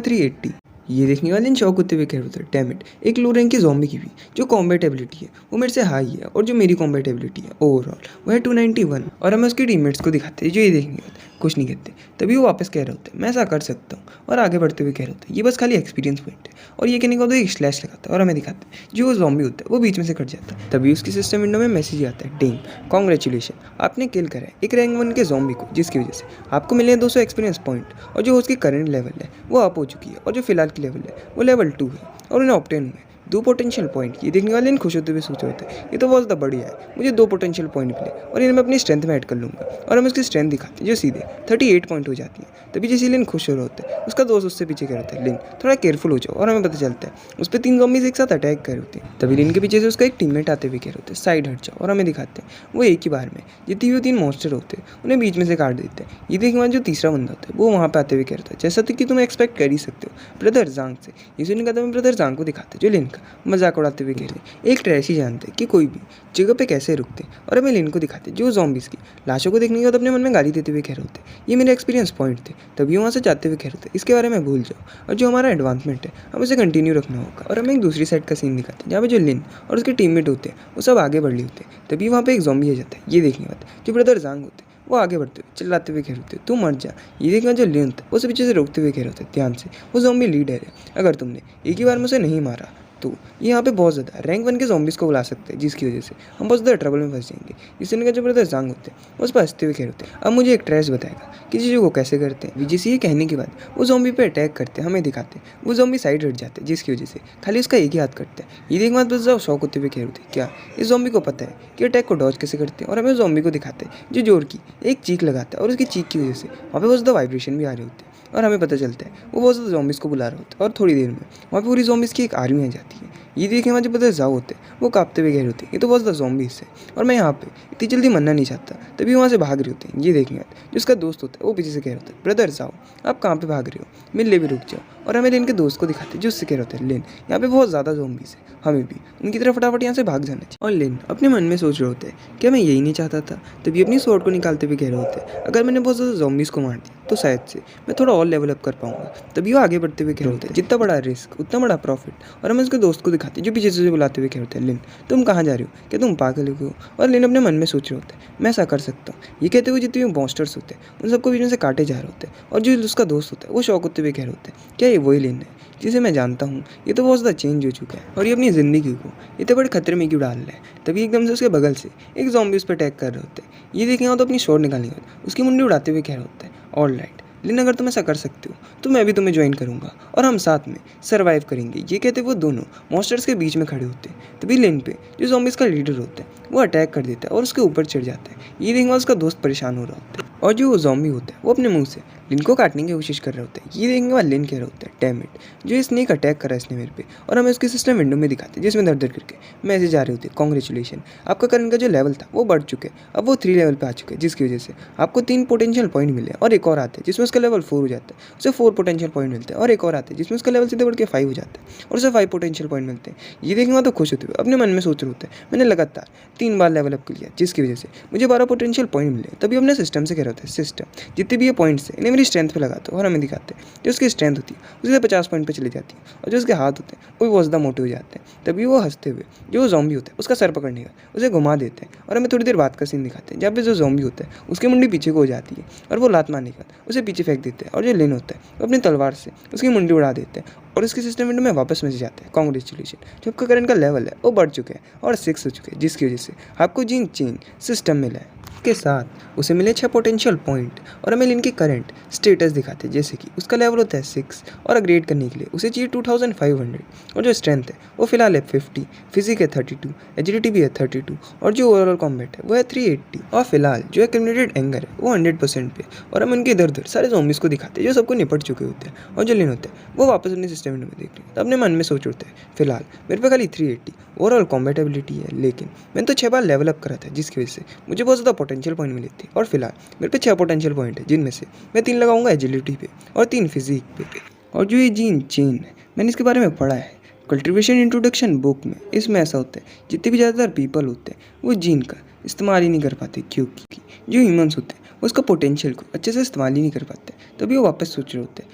380। ये देखने वाले इन शौक होते हुए कह रहे होते हैं, डैम इट, एक लो रैंक की ज़ॉम्बी की भी जो कॉम्बैट एबिलिटी है वो मेरे से हाई है और जो मेरी कॉम्बैट एबिलिटी है ओवरऑल वो है 291। और हमें उसके टीममेट्स को दिखाते हैं जो ये देखने के बाद कुछ नहीं कहते। तभी वो वापस कह रहे होते हैं मैं ऐसा कर सकता हूँ और आगे बढ़ते हुए कह रहे होते हैं ये बस खाली एक्सपीरियंस पॉइंट है। और ये कहने के बाद एक स्लैश लगाता है और हमें दिखाते हैं जो वो ज़ॉम्बी होता है वो बीच में से कट जाता है। तभी उसकी सिस्टम विंडो में मैसेज आता है, डेम कॉन्ग्रेचुलेशन, आपने किल करा है एक रैंक 1 के ज़ॉम्बी को जिसकी वजह से आपको मिले हैं 200 एक्सपीरियंस पॉइंट और जो उसकी करंट लेवल है वो अप हो चुकी है और जो फिलहाल की लेवल है वो लेवल 2 है और उन्हें ऑब्टेन हुए 2 पोटेंशियल पॉइंट। ये देखने वाले इन खुश होते हुए सोच रहे थे ये तो बहुत ज़्यादा बढ़िया है, मुझे 2 पोटेंशियल पॉइंट मिले और इन्हें मैं अपनी स्ट्रेंथ में ऐड कर लूँगा। और हम उसकी स्ट्रेंथ दिखाते हैं जो सीधे 38 पॉइंट हो जाती है। तभी जैसे लिन खुश हो रहा होता है उसका दोस्त उससे पीछे कह रहा है लिन थोड़ा केयरफुल हो जाओ और हमें पता चलता है उस पर 3 ज़ॉम्बीज़ एक साथ अटैक कर रहे होते हैं। तभी लिन के पीछे से उसका एक टीममेट आते हुए कह रहे होते हैं साइड हट जाओ और हमें दिखाते हैं वो एक ही बार में जितनी भी 3 मॉन्स्टर होते हैं उन्हें बीच में से काट देते हैं। ये देखने जो तीसरा बंदा होता है वो वहाँ पे आते हुए कह रहा था जैसा तो कि तुम एक्सपेक्ट कर ही सकते हो ब्रदर जांग से। ये सुनने का ब्रदर जांग को दिखाते जो लिन का मजाक उड़ाते हुए कह रहे हैं एक ट्रैश ही जानते कि कोई भी जगह पे कैसे रुकते और हमें लिन को दिखाते जो ज़ॉम्बीज़ की लाशों को देखने के बाद अपने मन में गाली देते हुए कह रहे होते ये मेरे एक्सपीरियंस पॉइंट थे। तभी वहाँ से जाते हुए कह रहे होते इसके बारे में भूल जाओ और जो हमारा एडवांसमेंट है हमें उसे कंटिन्यू रखना होगा। और हमें एक दूसरी साइड का सीन दिखाते हैं जहाँ पे जो लिन और उसके टीममेट होते हैं वो सब आगे बढ़ लिए होते हैं। तभी वहाँ पे एक ज़ॉम्बी आ जाता है। ये देखने के बाद जो ब्रदर जांग होते हैं वो आगे बढ़ते हुए चिल्लाते हुए कह रहे होते तू मर जा। ये देखना जो लिन था उसे पीछे से रोकते हुए कह रहे होते ध्यान से वो ज़ॉम्बी लीडर है, अगर तुमने एक ही बार में उसे नहीं मारा तो यहाँ पे बहुत ज़्यादा रैंक 1 के ज़ॉम्बीज़ को बुला सकते हैं जिसकी वजह से हम बहुत ज़्यादा ट्रबल में फंस जाएंगे। इसलिए जो ब्रदर जांग होते हैं उस पर हंसते हुए कह होते हैं अब मुझे एक ट्रैश बताएगा कि चीज़ों को कैसे करते हैं। विजय से ये कहने के बाद वो ज़ॉम्बी पे अटैक करते हैं, हमें दिखाते हैं वो ज़ॉम्बी साइड हट जाते हैं जिसकी वजह से खाली उसका एक ही हाथ कटता है। ये देखने बाद बस शौक होते हुए कह होते हैं क्या इस ज़ॉम्बी को पता है कि अटैक को डॉज कैसे करते हैं। और हमें ज़ॉम्बी को दिखाते हैं जो जोर की एक चीख लगाता है और उसकी चीख की वजह से वहाँ पे बहुत ज़्यादा वाइब्रेशन भी आ रहे होते हैं और हमें पता चलता है वो बहुत ज़्यादा ज़ॉम्बीज़ को बुला रहा होता है और थोड़ी देर में वहाँ पे पूरी ज़ॉम्बीज़ की एक आर्मी आ जाती है। ये देखने में जो ब्रदर जाओ होते हैं वो कांपते हुए कह रहे होते हैं ये तो बहुत ज़्यादा ज़ॉम्बीज़ है और मैं यहाँ पे इतनी जल्दी मरना नहीं चाहता। तभी वहाँ से भाग रहे होते हैं। ये देखने जो उसका दोस्त होता है वो पीछे से कह रहे होते हैं ब्रदर जाओ आप कहाँ पे भाग रहे हो, मिलने भी रुक जाओ। और हमें लिन के दोस्त को दिखाते हैं जो उससे कह रहे होते हैं लिन यहाँ पे बहुत ज़्यादा ज़ॉम्बीज़ है, हमें भी उनकी तरफ फटाफट यहाँ से भाग जाना चाहिए। और लिन अपने मन में सोच रहे होते हैं क्या मैं यही नहीं चाहता था। तभी अपनी स्वॉर्ड को निकालते हुए कह रहे होते हैं अगर मैंने बहुत ज़्यादा ज़ॉम्बीज़ को मार दिया तो शायद से मैं थोड़ा और लेवल अप कर पाऊंगा। तभी वो आगे बढ़ते हुए कह रहे होते हैं जितना बड़ा रिस्क उतना बड़ा प्रॉफिट। और हमें उसके दोस्त को दिखाते हैं जो पीछे से बुलाते हुए कह रहे होते हैं लिन तुम कहाँ जा रहे हो, क्या तुम पागल हो। और लिन अपने मन में सोच रहे होते हैं मैं ऐसा कर सकता हूँ। ये कहते हुए जितने भी मॉन्स्टर्स होते हैं उन सबको बीच में से काटे जा रहे होते हैं। और जो उसका दोस्त होता है वो शौक होते हुए कह रहे होते हैं क्या ये वही लिन है जिसे मैं जानता हूँ, ये तो बहुत ज़्यादा चेंज हो चुका है और ये अपनी ज़िंदगी को इतने बड़े खतरे में क्यों डाल रहा है। तभी एकदम से उसके बगल से एक ज़ॉम्बी उस पर अटैक कर रहे होते हैं। ये देखेंगे तो अपनी शॉट निकालने के बाद उसकी मुंडी उड़ाते हुए कह रहे होते हैं ऑल राइट लेकिन अगर तुम ऐसा कर सकते हो तो मैं भी तुम्हें ज्वाइन करूंगा और हम साथ में सर्वाइव करेंगे। ये कहते वो दोनों मॉन्स्टर्स के बीच में खड़े होते हैं। तभी लिन पे जो ज़ॉम्बीज़ का लीडर होता है वो अटैक कर देता है और उसके ऊपर चढ़ जाता है। ये देखना उसका दोस्त परेशान हो रहा होता है और जो वो ज़ॉम्बी होता है वो अपने मुंह से लिन को काटने की कोशिश कर रहे होते हैं। ये देखने वाला लिन कह रहा होता है डैम इट जो स्नेक अटैक करा इसने मेरे पे। और हमें उसकी सिस्टम विंडो में दिखाते हैं जिसमें दर दर करके मैसेज आ रहे होते हैं कॉन्ग्रेचुलेशन आपका करंट का जो लेवल था वो बढ़ चुके हैं, अब वो 3 लेवल पे आ चुके हैं जिसकी वजह से आपको 3 पोटेंशियल पॉइंट मिले और एक और आते हैं जिसमें उसका लेवल 4 हो जाता है, उसे 4 पोटेंशियल पॉइंट मिलते हैं और एक और आते हैं जिसमें उसका लेवल सीधे बढ़ के 5 हो जाता है और उसे 5 पोटेंशियल पॉइंट मिलते हैं। ये देखने तो खुश होते हुए अपने मन में सोच रहे होते हैं मैंने लगातार 3 बार लेवल अप किया जिसकी वजह से मुझे 12 पोटेंशियल पॉइंट मिले। तभी अपने सिस्टम से कह रहे होते हैं सिस्टम जितने भी ये पॉइंट्स हैं इन्हें मेरी स्ट्रेंथ पे लगाते हो और हमें दिखाते हैं जो उसकी स्ट्रेंथ होती है उसे 50 पॉइंट पे चली जाती है और जो उसके हाथ होते हैं वो भी बहुत ज़्यादा मोटे हो जाते हैं। तभी वो हंसते हुए जो वो ज़ॉम्बी होता है उसका सर पकड़ने का उसे घुमा देते हैं और हमें थोड़ी देर बाद का सीन दिखाते हैं जहाँ पे जो ज़ॉम्बी होता है उसकी मुंडी पीछे को हो जाती है और वो लात मारने के बाद उसे पीछे फेंक देते हैं और जो लिन होता है वो अपनी तलवार से उसकी मुंडी उड़ा देते हैं और उसके सिस्टम विंडो में वापस मैसेज आता है कॉन्ग्रेचुलेशन जो आपका करंट का लेवल है वो बढ़ चुके हैं और 6 हो चुके हैं जिसकी वजह से आपको जीन चेंज सिस्टम मिला है। के साथ उसे मिले 6 पोटेंशियल पॉइंट और हमें इनकी करंट स्टेटस दिखाते हैं, जैसे कि उसका लेवल होता है 6 और अपग्रेड करने के लिए उसे चाहिए 2500 और जो स्ट्रेंथ है वो फिलहाल है 50, फिजिक है 32, एजिलिटी भी है 32 और जो ओवरऑल कॉम्बैट है वो है 380 और फिलहाल जो एक्यूमुलेटेड एंगर है वो 100% पे। और हम उनके इधर उधर सारे ज़ॉम्बीज़ को दिखाते हैं जो सबको निपट चुके होते हैं और जो लिन होते हैं वो वापस अपने सिस्टम में देख रहे हैं। तो अपने मन में सोच उठते हैं फिलहाल मेरे पे खाली 380 ओवरऑल कॉम्बैट एबिलिटी है, लेकिन मैंने तो 6 बार लेवल अप करा था जिसकी वजह से मुझे बहुत ज़्यादा पोटेंशियल पॉइंट मिले थे। और फिलहाल मेरे पे 6 पोटेंशियल पॉइंट है जिनमें से मैं 3 लगाऊंगा एजिलिटी पे और 3 फिजिक पे। और जो ये जीन चेन है मैंने इसके बारे में पढ़ा है कल्टिवेशन इंट्रोडक्शन बुक में। इसमें ऐसा होता है जितने भी ज़्यादातर पीपल होते हैं वो जीन का इस्तेमाल ही नहीं कर पाते, क्योंकि जो ह्यूमंस होते हैं वो उसका पोटेंशियल को अच्छे से इस्तेमाल ही नहीं कर पाते। तभी वो वापस सोच रहे होते हैं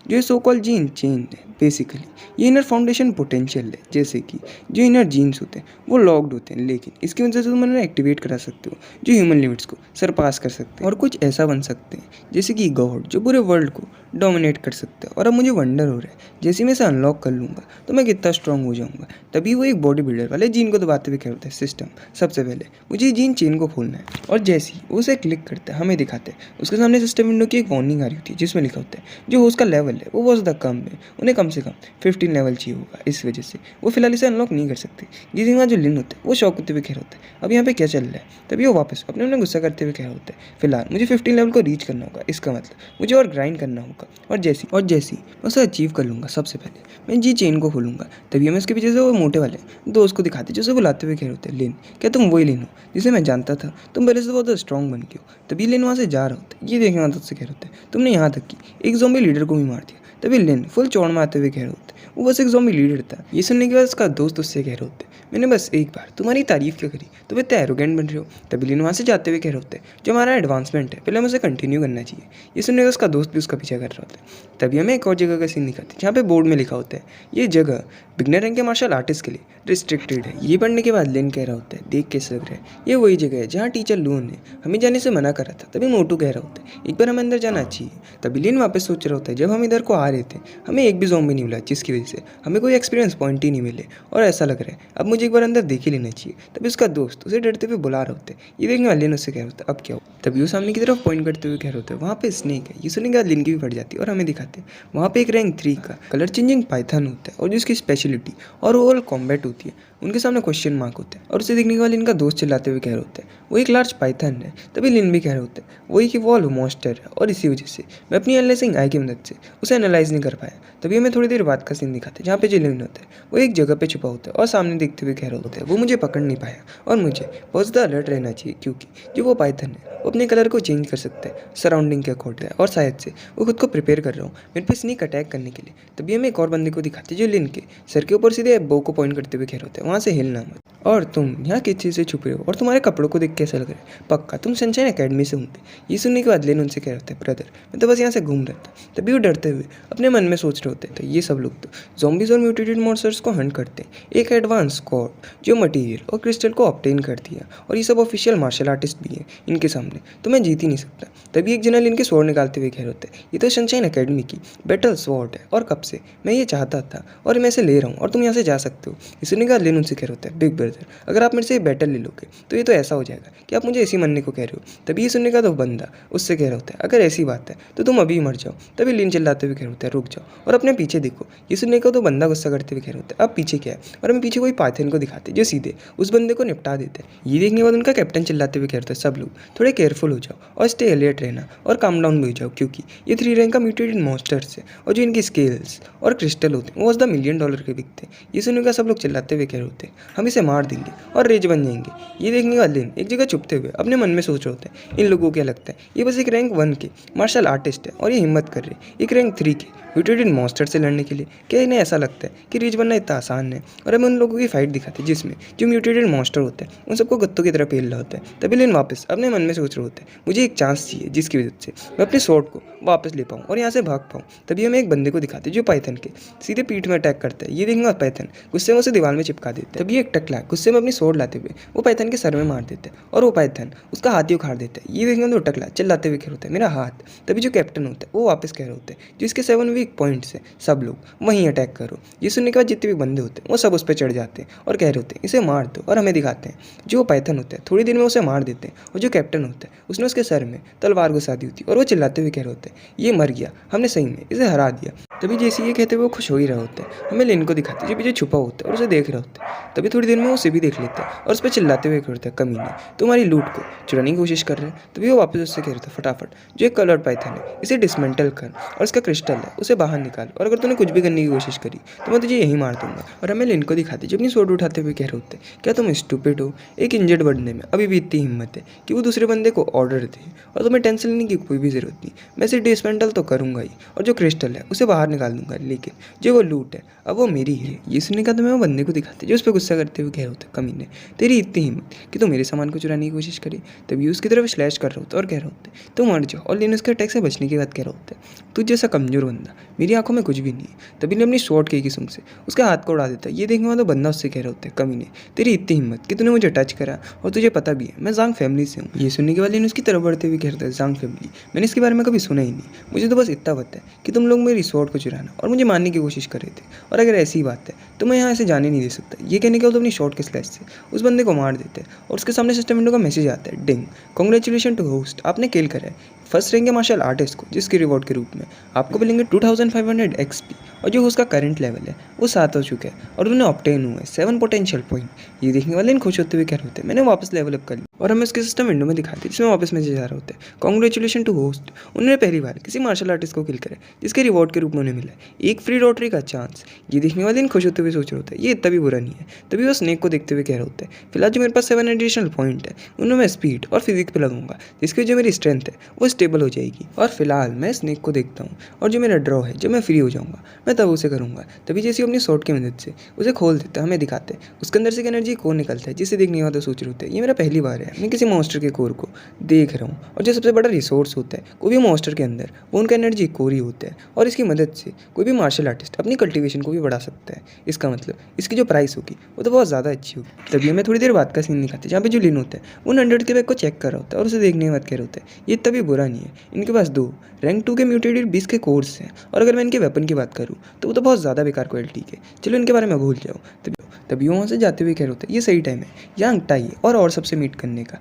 जो ये सो कॉल्ड जीन चेन है बेसिकली ये इनर फाउंडेशन पोटेंशियल है, जैसे कि जो इनर जीन्स होते हैं वो लॉक्ड होते हैं, लेकिन इसकी वजह से तुम उन्हें एक्टिवेट करा सकते हो जो ह्यूमन लिमिट्स को सरपास कर सकते हैं और कुछ ऐसा बन सकते हैं जैसे कि गॉड जो पूरे वर्ल्ड को डोमिनेट कर सकता है। और अब मुझे वंडर हो रहा है जैसे मैं इसे अनलॉक कर लूँगा तो मैं कितना स्ट्रांग हो जाऊँगा। तभी वो एक बॉडी बिल्डर वाले जीन को दबाते हुए कह होता है सिस्टम सबसे पहले मुझे जीन चेन को खोलना है। और जैसे ही वो उसे क्लिक करता है हमें दिखाते हैं उसके सामने सिस्टम विंडो की एक वार्निंग आ रही होती है जिसमें लिखा होता है जो होस्ट का लेवल है वो बहुत ज़्यादा कम है, उन्हें कम से कम 15 लेवल चाहिए होगा, इस वजह से वो फिलहाल इसे अनलॉक नहीं कर सकते। जिसके बाद जो लिन होता है वो शॉक होते हुए कह होता है अब यहाँ पे क्या चल रहा है। तभी वो वापस अपने अपने गुस्सा करते हुए कह होता है फिलहाल मुझे 15 लेवल को रीच करना होगा, इसका मतलब मुझे और ग्राइंड करना होगा। और जैसी मैं उसे अचीव कर लूँगा सबसे पहले मैं जी चेन को खोलूँगा। तभी हमें उसके पीछे से वो मोटे वाले दोस्त को दिखाते जो उसे बुलाते हुए कह होते हैं लिन क्या तुम वही लिन हो जिसे मैं जानता था, तुम पहले से बहुत स्ट्रॉन्ग बन के हो। तभी लिन वहाँ से जा रहा होता है ये देखने वाला उससे कह होता है तुमने यहाँ तक कि एक ज़ॉम्बी लीडर को भी मार दिया। तभी लिन फुल चौड़ मारते हुए कह रहे होते वो बस एक ज़ॉम्बी लीडर था। ये सुनने के बाद उसका दोस्त उससे कह रहे होते मैंने बस एक बार तुम्हारी तारीफ क्यों करी, तुम इतने एरोगेंट बन रहे हो। तभी लिन वहाँ से जाते हुए कह रहे होते जो हमारा एडवांसमेंट है पहले हमें उसे कंटिन्यू करना चाहिए। ये सुनने का उसका दोस्त भी उसका पीछा कर रहा होता है। तभी हमें एक और जगह का सीन दिखाते हैं जहाँ पे बोर्ड में लिखा होता है ये जगह बिगनर रैंक के मार्शल आर्टिस्ट के लिए रिस्ट्रिक्टेड है। ये पढ़ने के बाद लिन कह रहा होता है देख कैसे लग रहा है ये वही जगह है जहाँ टीचर लून ने हमें जाने से मना करा था। तभी मोटू कह रहा होता है एक बार हमें अंदर जाना चाहिए। तभी लिन वापस सोच रहा होता है जब हम इधर को आ रहे थे हमें एक भी ज़ॉम्बी नहीं मिला जिसकी वजह से हमें कोई एक्सपीरियंस पॉइंट ही नहीं मिले और ऐसा लग रहा है अब मुझे एक बार अंदर देख ही लेना चाहिए। तभी उसका दोस्त उसे डरते हुए बुला रहा होता है ये देखने वाले लिन उससे कह रहा होता है अब क्या हो। तभी वो सामने की तरफ पॉइंट करते हुए कह रहे होते हैं वहाँ पे स्नेक है। ये सुनने के बाद लिन की भी फट जाती है और हमें दिखाते हैं वहाँ पे एक रैंक 3 का कलर चेंजिंग पाइथन होता है और जिसकी स्पेशलिटी और ओवरऑल कॉम्बैट होती है उनके सामने क्वेश्चन मार्क होता है और उसे देखने के बाद लिन का दोस्त चिल्लाते हुए कह रहे होते हैं वो एक लार्ज पाइथन है। तभी लिन भी कह रहे होते हैं वो एक इवॉल्व मॉन्स्टर है और इसी वजह से मैं अपनी एनालाइजिंग आई की मदद से उसे एनालाइज नहीं कर पाया। तभी हमें थोड़ी देर बाद का सीन दिखाते हैं जहाँ पे जो लिन होता है वो एक जगह पे छुपा होता है और सामने देखते हुए कह रहे होते हैं वो मुझे पकड़ नहीं पाया और मुझे बहुत ज़्यादा अलर्ट रहना चाहिए क्योंकि जो वो पाइथन है वो अपने कलर को चेंज कर सकता है सराउंडिंग के अकॉर्डिंग और शायद से वो खुद को प्रिपेयर कर रहा हूँ मेरे पे स्नीक अटैक करने के लिए। तभी हमें एक और बंदे को दिखाते हैं जो लिन के सर के ऊपर सीधे बो को पॉइंट करते हुए कह रहे होते हैं वहाँ से हिलना मत और तुम यहाँ किस चीज़ से छुपे हो और तुम्हारे कपड़ों को देख कैसा लग रहा है, पक्का तुम सनशाइन एकेडमी से होंगे। ये सुनने के बाद लिन उनसे कह रहे होते हैं ब्रदर मैं तो बस यहाँ से घूम रहा था। तभी वो डरते हुए अपने मन में सोच रहे होते थे ये सब लोग तो ज़ॉम्बीज़ और म्यूटेटेड मॉन्स्टर्स को हंट करते हैं, एक एडवांस स्क्वाड जो मटेरियल और क्रिस्टल को ऑब्टेन कर दिया और ये सब ऑफिशियल मार्शल आर्टिस्ट भी हैं इनके सामने तो मैं जीत ही नहीं सकता। तभी एक जनरल इनके स्वॉर्ड निकालते हुए कह रहे होते हैं ये तो सनशाइन एकेडमी की बैटल स्वॉर्ड है और कब से मैं ये चाहता था और मैं इसे ले रहा हूँ और तुम यहाँ से जा सकते हो। इस सुनने के बाद लिन उनसे कह रहे होते हैं बिग ब्रदर अगर आप मेरे से ये बैटल ले लोगे तो ये तो ऐसा हो जाएगा कि आप मुझे ऐसी मरने को कह रहे हो। तभी ये सुनने का तो बंदा उससे कह रहा होता है अगर ऐसी बात है तो तुम अभी मर जाओ। तभी लिन चिल्लाते हुए कह रहे होते हैं रुक जाओ और अपने पीछे देखो। ये सुनने का तो बंदा गुस्सा करते हुए कह रहे होते हैं अब पीछे क्या है और हमें पीछे कोई पाइथन को दिखाते जो सीधे उस बंदे को निपटा देते हैं। ये देखने के बाद उनका कैप्टन चिल्लाते हुए कह रहे थे सब लोग थोड़े केयरफुल हो जाओ और स्टे अलर्ट रहना और काम डाउन भी हो जाओ क्योंकि ये 3 रैंक का म्यूटेटेड मॉन्स्टर्स है और जो इनकी स्केल्स और क्रिस्टल होते हैं वो $1 मिलियन के बिकते हैं। ये सुनने का सब लोग चिल्लाते हुए कह रहे होते हैं हम इसे मार देंगे और रेज बन जाएंगे। ये देखने के बाद लिन एक जगह छुपते हुए अपने मन में सोच रहे होते हैं इन लोगों को क्या लगता है ये बस एक रैंक 1 के मार्शल आर्टिस्ट है और ये हिम्मत कर रहे एक रैंक 3 के म्यूटेटेड मॉन्स्टर से लड़ने के लिए। क्या इन्हें ऐसा लगता है कि रिच बनना इतना आसान है। और हमें उन लोगों की फाइट दिखाते हैं जिसमें जो म्यूटेटेड मॉन्स्टर होते हैं उन सबको गत्तों की तरह पेल रहा होता है। तभी लिन वापस अपने मन में सोच रहे होते हैं मुझे एक चांस चाहिए जिसकी वजह से मैं अपने स्वॉर्ड को वापस ले पाऊँ और यहाँ से भाग पाऊँ। तभी हमें एक बंदे को दिखाते हैं जो पाइथन के सीधे पीठ में अटैक करता है। ये देखने बाद पाइथन गुस्से में उसे दीवार में चिपका देते हैं। तभी एक टकला गुस्से में अपनी स्वॉर्ड लाते हुए वो पाइथन के सर में मार देते हैं और वो पाइथन उसका हाथ ही उखाड़ देता है। ये देखने वो टकला चिल्लाते हुए कह होता है मेरा हाथ। तभी जो कैप्टन होता है वो वापस कह रहे होते हैं जो इसके 7 वीक पॉइंट्स है सब लोग वहीं अटैक करो। ये सुनने के बाद जितने भी बंदे होते हैं वो सब उस पर चढ़ जाते हैं और कह रहे होते हैं इसे मार दो, और हमें दिखाते हैं जो पाइथन होता है थोड़ी देर में उसे मार देते हैं, और जो कैप्टन होता है उसने उसके सर में तलवार घुसा दी होती है और वो चिल्लाते हुए कह रहे होते हैं ये मर गया, हमने सही में इसे हरा दिया। तभी जैसे ये कहते हुए वो खुश हो ही रहे होते हैं, हमें लिन को दिखाते हैं जो पीछे छुपा होता है और उसे देख रहे होते हैं। तभी थोड़ी देर में वो उसे भी देख लेता है और उस पर चिल्लाते हुए कहते हैं कमीने, तुम्हारी लूट को चुराने की कोशिश कर रहे हैं। तभी वो वापस उससे कह रहे थे फटाफट जो एक कलर्ड पाइथन है इसे डिसमेंटल कर और इसका क्रिस्टल है उसे बाहर निकाल, और अगर तूने कुछ भी करने की कोशिश करी तो मैं तुझे यही मार दूंगा। और हमें लिन को दिखाते जो अपनी स्वॉर्ड उठाते हुए कह रहे होते हैं क्या तुम स्टूपिड हो, एक इंजर्ड बंदे में अभी भी इतनी हिम्मत है कि वो दूसरे बंदे को ऑर्डर दे, और तुम्हें टेंशन लेने की कोई भी ज़रूरत नहीं, मैं इसे डिसमेंटल तो करूँगा ही और जो क्रिस्टल है उसे बाहर निकाल दूंगा, लेकिन जो वो लूट है अब वो मेरी है। ये सुनने का तो मैं वो बंदे को दिखाते जो उस पर गुस्सा करते हुए कह रहे होते कमीने तेरी इतनी हिम्मत कि तू मेरे सामान को चुराने की कोशिश करी। तभी उसकी तरफ स्लैश कर रहे होते और कह रहे होते तो मर जाओ, और लेकिन उसके अटैक से बचने की बात कह रहे होते तू जैसा कमजोर बंदा मेरी आंखों में कुछ भी नहीं है। तभी ने अपनी शॉर्ट की किस्म से उसके हाथ को उड़ा देता है। ये देखने वाला बंदा उससे कह रहे होते कमीने तेरी इतनी हिम्मत कि तूने मुझे टच करा, और तुझे पता भी है मैं जांग फैमिली से हूँ। ये सुनने के बाद लेकिन उसकी तरफ बढ़ते हुए कह रहे थे जांग फैमिली, मैंने इसके बारे में कभी सुना ही नहीं, मुझे तो बस इतना पता है कि तुम लोग मेरी शॉर्ट को चुराना और मुझे मारने की कोशिश कर रहे थे, और अगर ऐसी बात है तो मैं यहाँ से जाने नहीं दे सकता। ये कहने के बाद अपनी शॉर्ट के स्लैश से उस बंदे को मार देते हैं और उसके सामने सिस्टम विंडो का मैसेज आता है डिंग, कॉन्ग्रेचुलेशन टू होस्ट, आपने किल करा है फर्स्ट रैंक के मार्शल आर्टिस्ट को, जिसके रिवॉर्ड के रूप में आपको मिलेंगे 2500 एक्सपी, और जो उसका करंट लेवल है वो 7 हो चुका है और उन्हें ऑब्टेन हुआ है 7 पोटेंशियल पॉइंट। ये देखने वाले इन खुश होते हुए कह रहे होते हैं मैंने वापस लेवल अप कर लिया, और हमें उसके सिस्टम विंडो में दिखाते हैं जिसमें वापस मैसेज आ रहे होते हैं कॉन्ग्रेचुलेशन टू होस्ट, उन्होंने पहली बार किसी मार्शल आर्टिस्ट को किल करा जिसके रिवॉर्ड के रूप में उन्हें मिला है एक फ्री लॉटरी का चांस। ये देखने वाले इन खुश होते हुए सोच रहे होते हैं ये इतना भी बुरा नहीं है। तभी वो स्नेक को देखते हुए कह रहे होते हैं फिलहाल जो मेरे पास 7 एडिशनल पॉइंट है उनमें मैं स्पीड और फिजिक्स पे लगाऊंगा, जिसकी जो मेरी स्ट्रेंथ है वो स्टेबल हो जाएगी, और फिलहाल मैं स्नेक को देखता हूँ और जो मेरा ड्रॉ है जब मैं फ्री हो जाऊँगा मैं तब उसे करूँगा। तभी जैसे अपनी शॉर्ट की मदद से उसे खोल देता है, हमें दिखाते हैं उसके अंदर से एक एनर्जी कोर निकलता है जिसे देखने के बाद सोच रहे होते हैं ये मेरा पहली बार है मैं किसी मॉन्स्टर के कोर को देख रहा हूँ, और जो सबसे बड़ा रिसोर्स होता है कोई भी मॉन्स्टर के अंदर वो उनका एनर्जी कोर ही होता है, और इसकी मदद से कोई भी मार्शल आर्टिस्ट अपनी कल्टिवेशन को भी बढ़ा सकता है। इसका मतलब इसकी जो प्राइस होगी वो तो बहुत ज़्यादा अच्छी होगी। तभी हमें थोड़ी देर बाद का सीन दिखाते हैं जहाँ पे जो लिन होता है वो 100 के बैग को चेक कर रहा होता है और उसे देखने के बाद कह रहा होता है ये तभी बुरा नहीं है, इनके पास 2 रैंक 2 के म्यूटेटेड 20 के कोर्स हैं, और अगर मैं इनके वेपन की बात करूँ तो वो तो बहुत ज़्यादा बेकार क्वालिटी के, चलो इनके बारे में भूल जाओ। तभी वहाँ से जाते हुए कह रहे होते ये सही टाइम है यहाँ अंगटाइए और सबसे मीट करने का।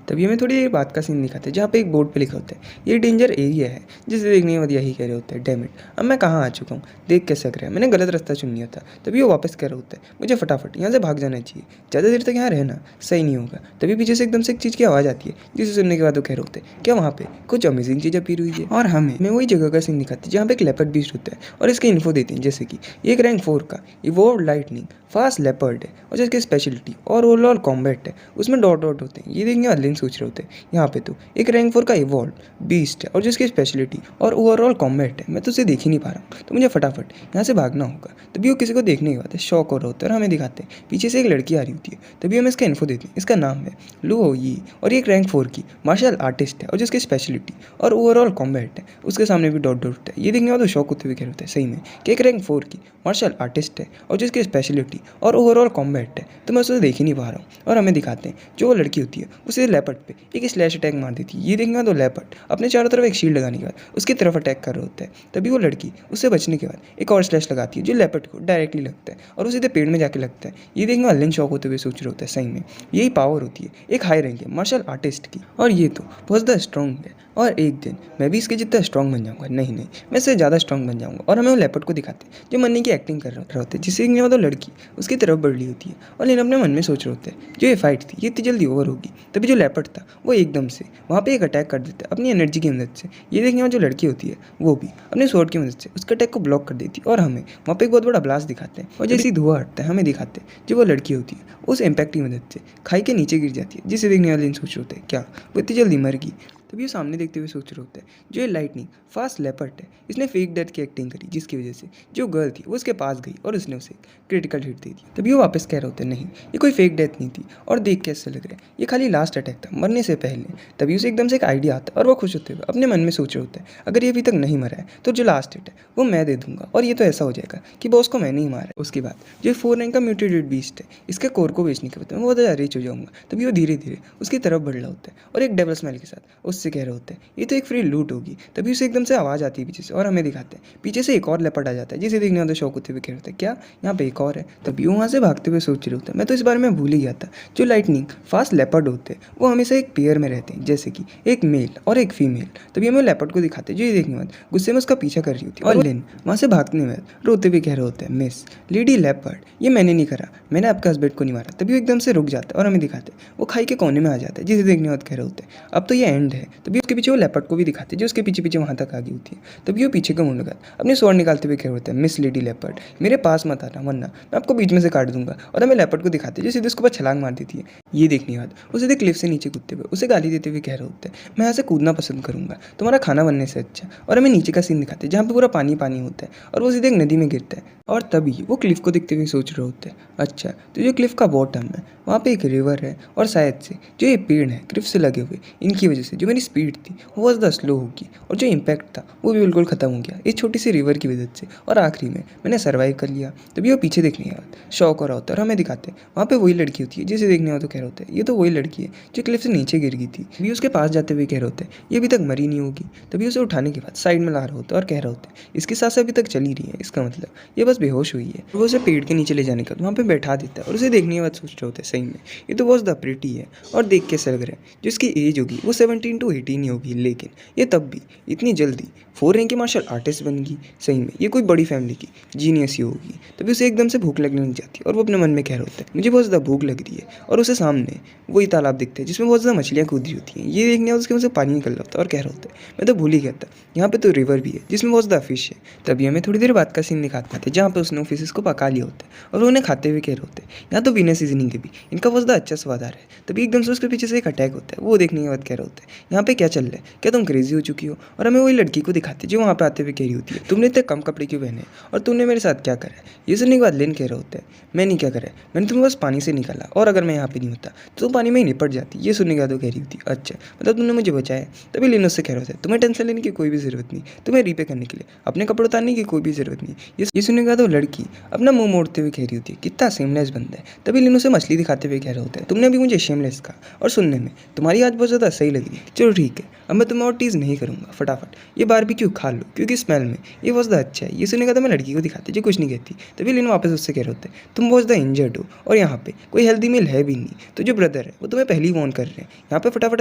तभी हमें थोड़ी देर बाद का सीन दिखाते हैं जहाँ पे एक बोर्ड पे लिखा होता है ये डेंजर एरिया है, जिसे देखने के बाद यही कह रहे होते हैं डैम इट अब मैं कहाँ आ चुका हूँ, देख कैसे लग रहा है मैंने गलत रास्ता चुन लिया था। तभी वो वापस कह रहा होता है मुझे फटाफट यहाँ से भाग जाना चाहिए, ज़्यादा देर तक यहाँ रहना सही नहीं होगा। तभी पीछे से एकदम से एक चीज़ की आवाज़ आती है जिसे सुनने के बाद वो कह रहे होते हैं क्या वहाँ पे कुछ अमेजिंग चीज़ अपीयर हुई है, और हमें वही जगह का सीन दिखाते हैं जहाँ पे एक लेपर्ड बीस्ट होता है और इसकी इन्फो देते हैं जैसे कि ये एक रैंक 4 का इवोल्व लाइटनिंग फास्ट लेपर्ड है, और जिसकी स्पेशलिटी और ओवरऑल कॉम्बैट है उसमें डॉट डॉट होते हैं। ये देखने वाले लेंस सोच रहे होते हैं यहाँ पे तो एक रैंक 4 का इवॉल्व बीस्ट है और जिसकी स्पेशलिटी और ओवरऑल कॉम्बैट है, मैं तो उसे देख ही नहीं पा रहा हूँ, तो मुझे फटाफट यहाँ से भागना होगा। तभी वो किसी को देखने के बाद शॉक हो रहा होता है और हमें दिखाते हैं पीछे से एक लड़की आ रही होती है। तभी हम इसका इन्फो देते हैं इसका नाम है लू हो यी, और ये एक रैंक 4 की मार्शल आर्टिस्ट है और जिसकी स्पेशलिटी और ओवरऑल कॉम्बैट है उसके सामने भी डॉट डॉट है। ये देखने के बाद वो शॉक होते हुए कह रहे होते हैं सही में कि एक रैंक 4 की मार्शल आर्टिस्ट है और जिसकी स्पेशलिटी और ओवरऑल कॉम्बैट है, तो मैं उसे देख ही नहीं पा रहा हूँ। और हमें दिखाते हैं जो वो लड़की होती है उसे लेपर्ड पे एक स्लैश अटैक मार देती है। ये देखने तो लेपर्ड अपने चारों तरफ एक शील्ड लगाने के बाद उसकी तरफ अटैक कर रहा होता है। तभी वो लड़की उससे बचने के बाद एक और स्लैश लगाती है जो लेपर्ड को डायरेक्टली लगता है और वो सीधे पेड़ में जाके लगता है। ये देखने वाले शॉक होते हुए सोच रहे होता है सही में यही पावर होती है एक हाई रैंक है मार्शल आर्टिस्ट की, और ये तो बहुत ज़्यादा स्ट्रॉन्ग है, और एक दिन मैं भी इसके जितना स्ट्रॉन्ग बन जाऊँगा, नहीं मैं इससे ज़्यादा स्ट्रॉन्ग बन जाऊँगा। और हमें वो लेपर्ड को दिखाते हैं जो मरने की एक्टिंग कर रहा होता है, जिससे वो लड़की उसकी तरफ बढ़ रही होती है और लेकिन अपने मन में सोच रहे होते हैं जो ये फाइट थी ये इतनी जल्दी ओवर होगी। तभी जो लेपर्ड था वो एकदम से वहाँ पे एक अटैक कर देता है अपनी एनर्जी की मदद से। ये देखने में जो लड़की होती है वो भी अपने स्वॉर्ड की मदद से उसके अटैक को ब्लॉक कर देती है, और हमें वहाँ पे एक बहुत बड़ा ब्लास्ट दिखाते हैं, और जैसे ही धुआं हटता है हमें दिखाते हैं जो वो लड़की होती है उस इम्पैक्ट की मदद से खाई के नीचे गिर जाती है, जिसे देखने वाले सोच रहे होते हैं क्या वो इतनी जल्दी मर गई। तभी वो सामने देखते हुए सोच रहे होते हैं जो ये लाइटनिंग फास्ट लेपर्ड है इसने फेक डेथ की एक्टिंग करी, जिसकी वजह से जो गर्ल थी वो उसके पास गई और उसने उसे क्रिटिकल हिट दे दी। तभी वो वापस कह रहे होते हैं नहीं ये कोई फेक डेथ नहीं थी, और देख कैसे लग रहा है ये खाली लास्ट अटैक था मरने से पहले। तभी उसे एकदम से एक आइडिया आता है और वो खुश होते हुए अपने मन में सोच रहे होते हैं अगर ये अभी तक नहीं मरा है तो जो लास्ट हिट है वो मैं दे दूंगा, और ये तो ऐसा हो जाएगा कि बॉस को मैंने ही मारा है। उसके बाद जो 4 रैंक का म्यूटेटेड बीस्ट है इसके कोर को बेचने के बाद मैं बहुत ज़्यादा रिच हो जाऊंगा। तभी वो धीरे धीरे उसकी तरफ बढ़ रहा होता है और एक डेवल स्माइल के साथ उससे उससे कह रहे होते हैं ये तो एक फ्री लूट होगी। तभी उसे एकदम से आवाज़ आती है पीछे से और हमें दिखाते हैं पीछे से एक और लेपर्ड आ जाता है जिसे देखने वाले शौक होते हुए कह रहे होते हैं क्या यहाँ पे एक और है। तभी वो वहाँ से भागते हुए सोच रहे होते हैं मैं तो इस बारे में भूल ही गया था, जो लाइटनिंग फास्ट लेपर्ड होते हैं वो हमेशा एक पेयर में रहते हैं, जैसे कि एक मेल और एक फीमेल। तभी हमें लेपर्ड को दिखाते हैं जो ये देखने बाद गुस्से में उसका पीछा कर रही होती है और लिन वहाँ से भागने में रोते हुए कह रहे होते हैं मिस लेडी लेपर्ड ये मैंने नहीं करा, मैंने आपके हस्बैंड को नहीं मारा। तभी वो एकदम से रुक जाता है और हमें दिखाते हैं वो खाई के कोने में आ जाता है जिसे देखने बाद कह रहे होते हैं अब तो ये एंड है। तभी उसके पीछे वो लेपर्ड को भी दिखाते हैं जो उसके पीछे पीछे वहाँ तक आ गई होती है। तभी वो पीछे का मुंह लगा अपने स्वर्ण निकालते हुए कह रहे होते हैं मिस लेडी लेपर्ड मेरे पास मत आना वरना मैं आपको बीच में से काट दूंगा। और हमें लेपर्ड को दिखाते हैं जो सीधे उसके ऊपर छलांग मार देती है। ये देखने बाद वो सीधे क्लिफ से नीचे कूदते हुए उसे गाली देते हुए कह रहे होते हैं मैं यहाँ से कूदना पसंद करूंगा तुम्हारा खाना बनने से अच्छा। और हमें नीचे का सीन दिखाते हैं जहाँ पे पूरा पानी पानी होता है और वो सीधे एक नदी में गिरता है। और तभी वो क्लिफ को देखते हुए सोच रहे होते हैं अच्छा तो जो क्लिफ का बॉटम है वहाँ पे एक रिवर है और शायद से जो ये पेड़ है क्लिफ से लगे हुए इनकी वजह से जो मेरी स्पीड थी वो ज़्यादा स्लो होगी और जो इम्पैक्ट था वो भी बिल्कुल ख़त्म हो गया इस छोटी सी रिवर की वजह से। और आखिरी में मैंने सर्वाइव कर लिया। तभी वो पीछे देखने के बाद शौक हो रहा होता है और हमें दिखाते हैं वहाँ पे वही लड़की होती है जिसे देखने वाला तो कह रहे होते हैं ये तो वही लड़की है जो क्लिफ से नीचे गिर गई थी। भी उसके पास जाते हुए कह रहे होते हैं ये अभी तक मरी नहीं होगी। तभी उसे उठाने के बाद साइड में ला रहे होते हैं और कह रहे होते हैं इसकी सांस अभी तक चली रही है इसका मतलब ये बस बेहोश हुई है। वो उसे पेड़ के नीचे ले जाने का वहाँ पे बैठा देता है और उसे देखने के बाद सोच रहे होते हैं सही में ये तो बहुत ज़्यादा प्रिटी है और देख के ऐसा लग रहा है जिसकी एज होगी वो 17 to 18 ही होगी, लेकिन ये तब भी इतनी जल्दी 4 रैंक की मार्शल आर्टिस्ट बन गई। सही में ये कोई बड़ी फैमिली की जीनियस ही होगी। तभी उसे एकदम से भूख लगने लग जाती है और वो अपने मन में कह रहा होता है मुझे बहुत ज़्यादा भूख लग रही है। और उसे सामने वही तालाब दिखते हैं जिसमें बहुत ज़्यादा मछलियाँ कूद रही होती हैं। ये देखने और उसके मुँह से पानी निकल रहा होता है और कह रहा होता है मैं तो भूल ही गया था यहाँ पे तो रिवर भी है जिसमें बहुत ज़्यादा फिश है। तभी हमें थोड़ी देर बाद का सीन दिखाते हैं जहाँ पे उसने फिशेस को पका लिया होता है और उन्हें खाते हुए कह रहे होते हैं यहाँ तो बिना सीजनिंग के भी इनका बहुत ज़्यादा अच्छा स्वाद आ रहा है। तभी एकदम से उसके पीछे से एक अटैक होता है। वो देखने के बाद कह रहे होते हैं यहाँ पे क्या चल रहा है, क्या तुम क्रेजी हो चुकी हो। और हमें वही लड़की को दिखाते जो वहाँ पे आते हुए कह रही होती है तुमने इतने कम कपड़े क्यों पहने और तुमने मेरे साथ क्या करा है। ये सुनने के बाद लिन कह रहे होते हैं मैं नहीं क्या करा है, मैंने तुम्हें बस पानी से निकाला और अगर मैं यहाँ पे नहीं होता तो तुम पानी में ही निपट जाती। ये सुनने के बाद वो कह रही होती अच्छा मतलब तुमने मुझे बचाया। तभी लिन उससे कह रहे होते तुम्हें टेंशन लेने की कोई भी ज़रूरत नहीं, तुम्हें रीपे करने के लिए अपने कपड़े उतारने की कोई भी ज़रूरत नहीं। ये सुनने के बाद वो लड़की अपना मुंह मोड़ते हुए कह रही होती है कितना सेमलेस बंदा है। तभी लिन उसे मछली दिखाते हुए कह रहे होते हैं तुमने अभी मुझे शेमलेस कहा और सुनने में तुम्हारी आज बहुत ज़्यादा सही लग रही है। चलो ठीक है अब मैं तुम्हें और टीज़ नहीं करूँगा, फटाफट ये बारबेक्यू खा लो क्योंकि स्मेल में ये बहुत ज़्यादा अच्छा है। ये सुनने का तो मैं लड़की को दिखाते जो कुछ नहीं कहती। तभी लिन वापस उससे कह रहे होते तुम बहुत ज़्यादा इंजर्ड हो और यहाँ पे कोई हेल्दी मील है भी नहीं, तो जो ब्रदर है वो तुम्हें पहले ही वॉर्न कर रहे हैं यहाँ पे फटाफट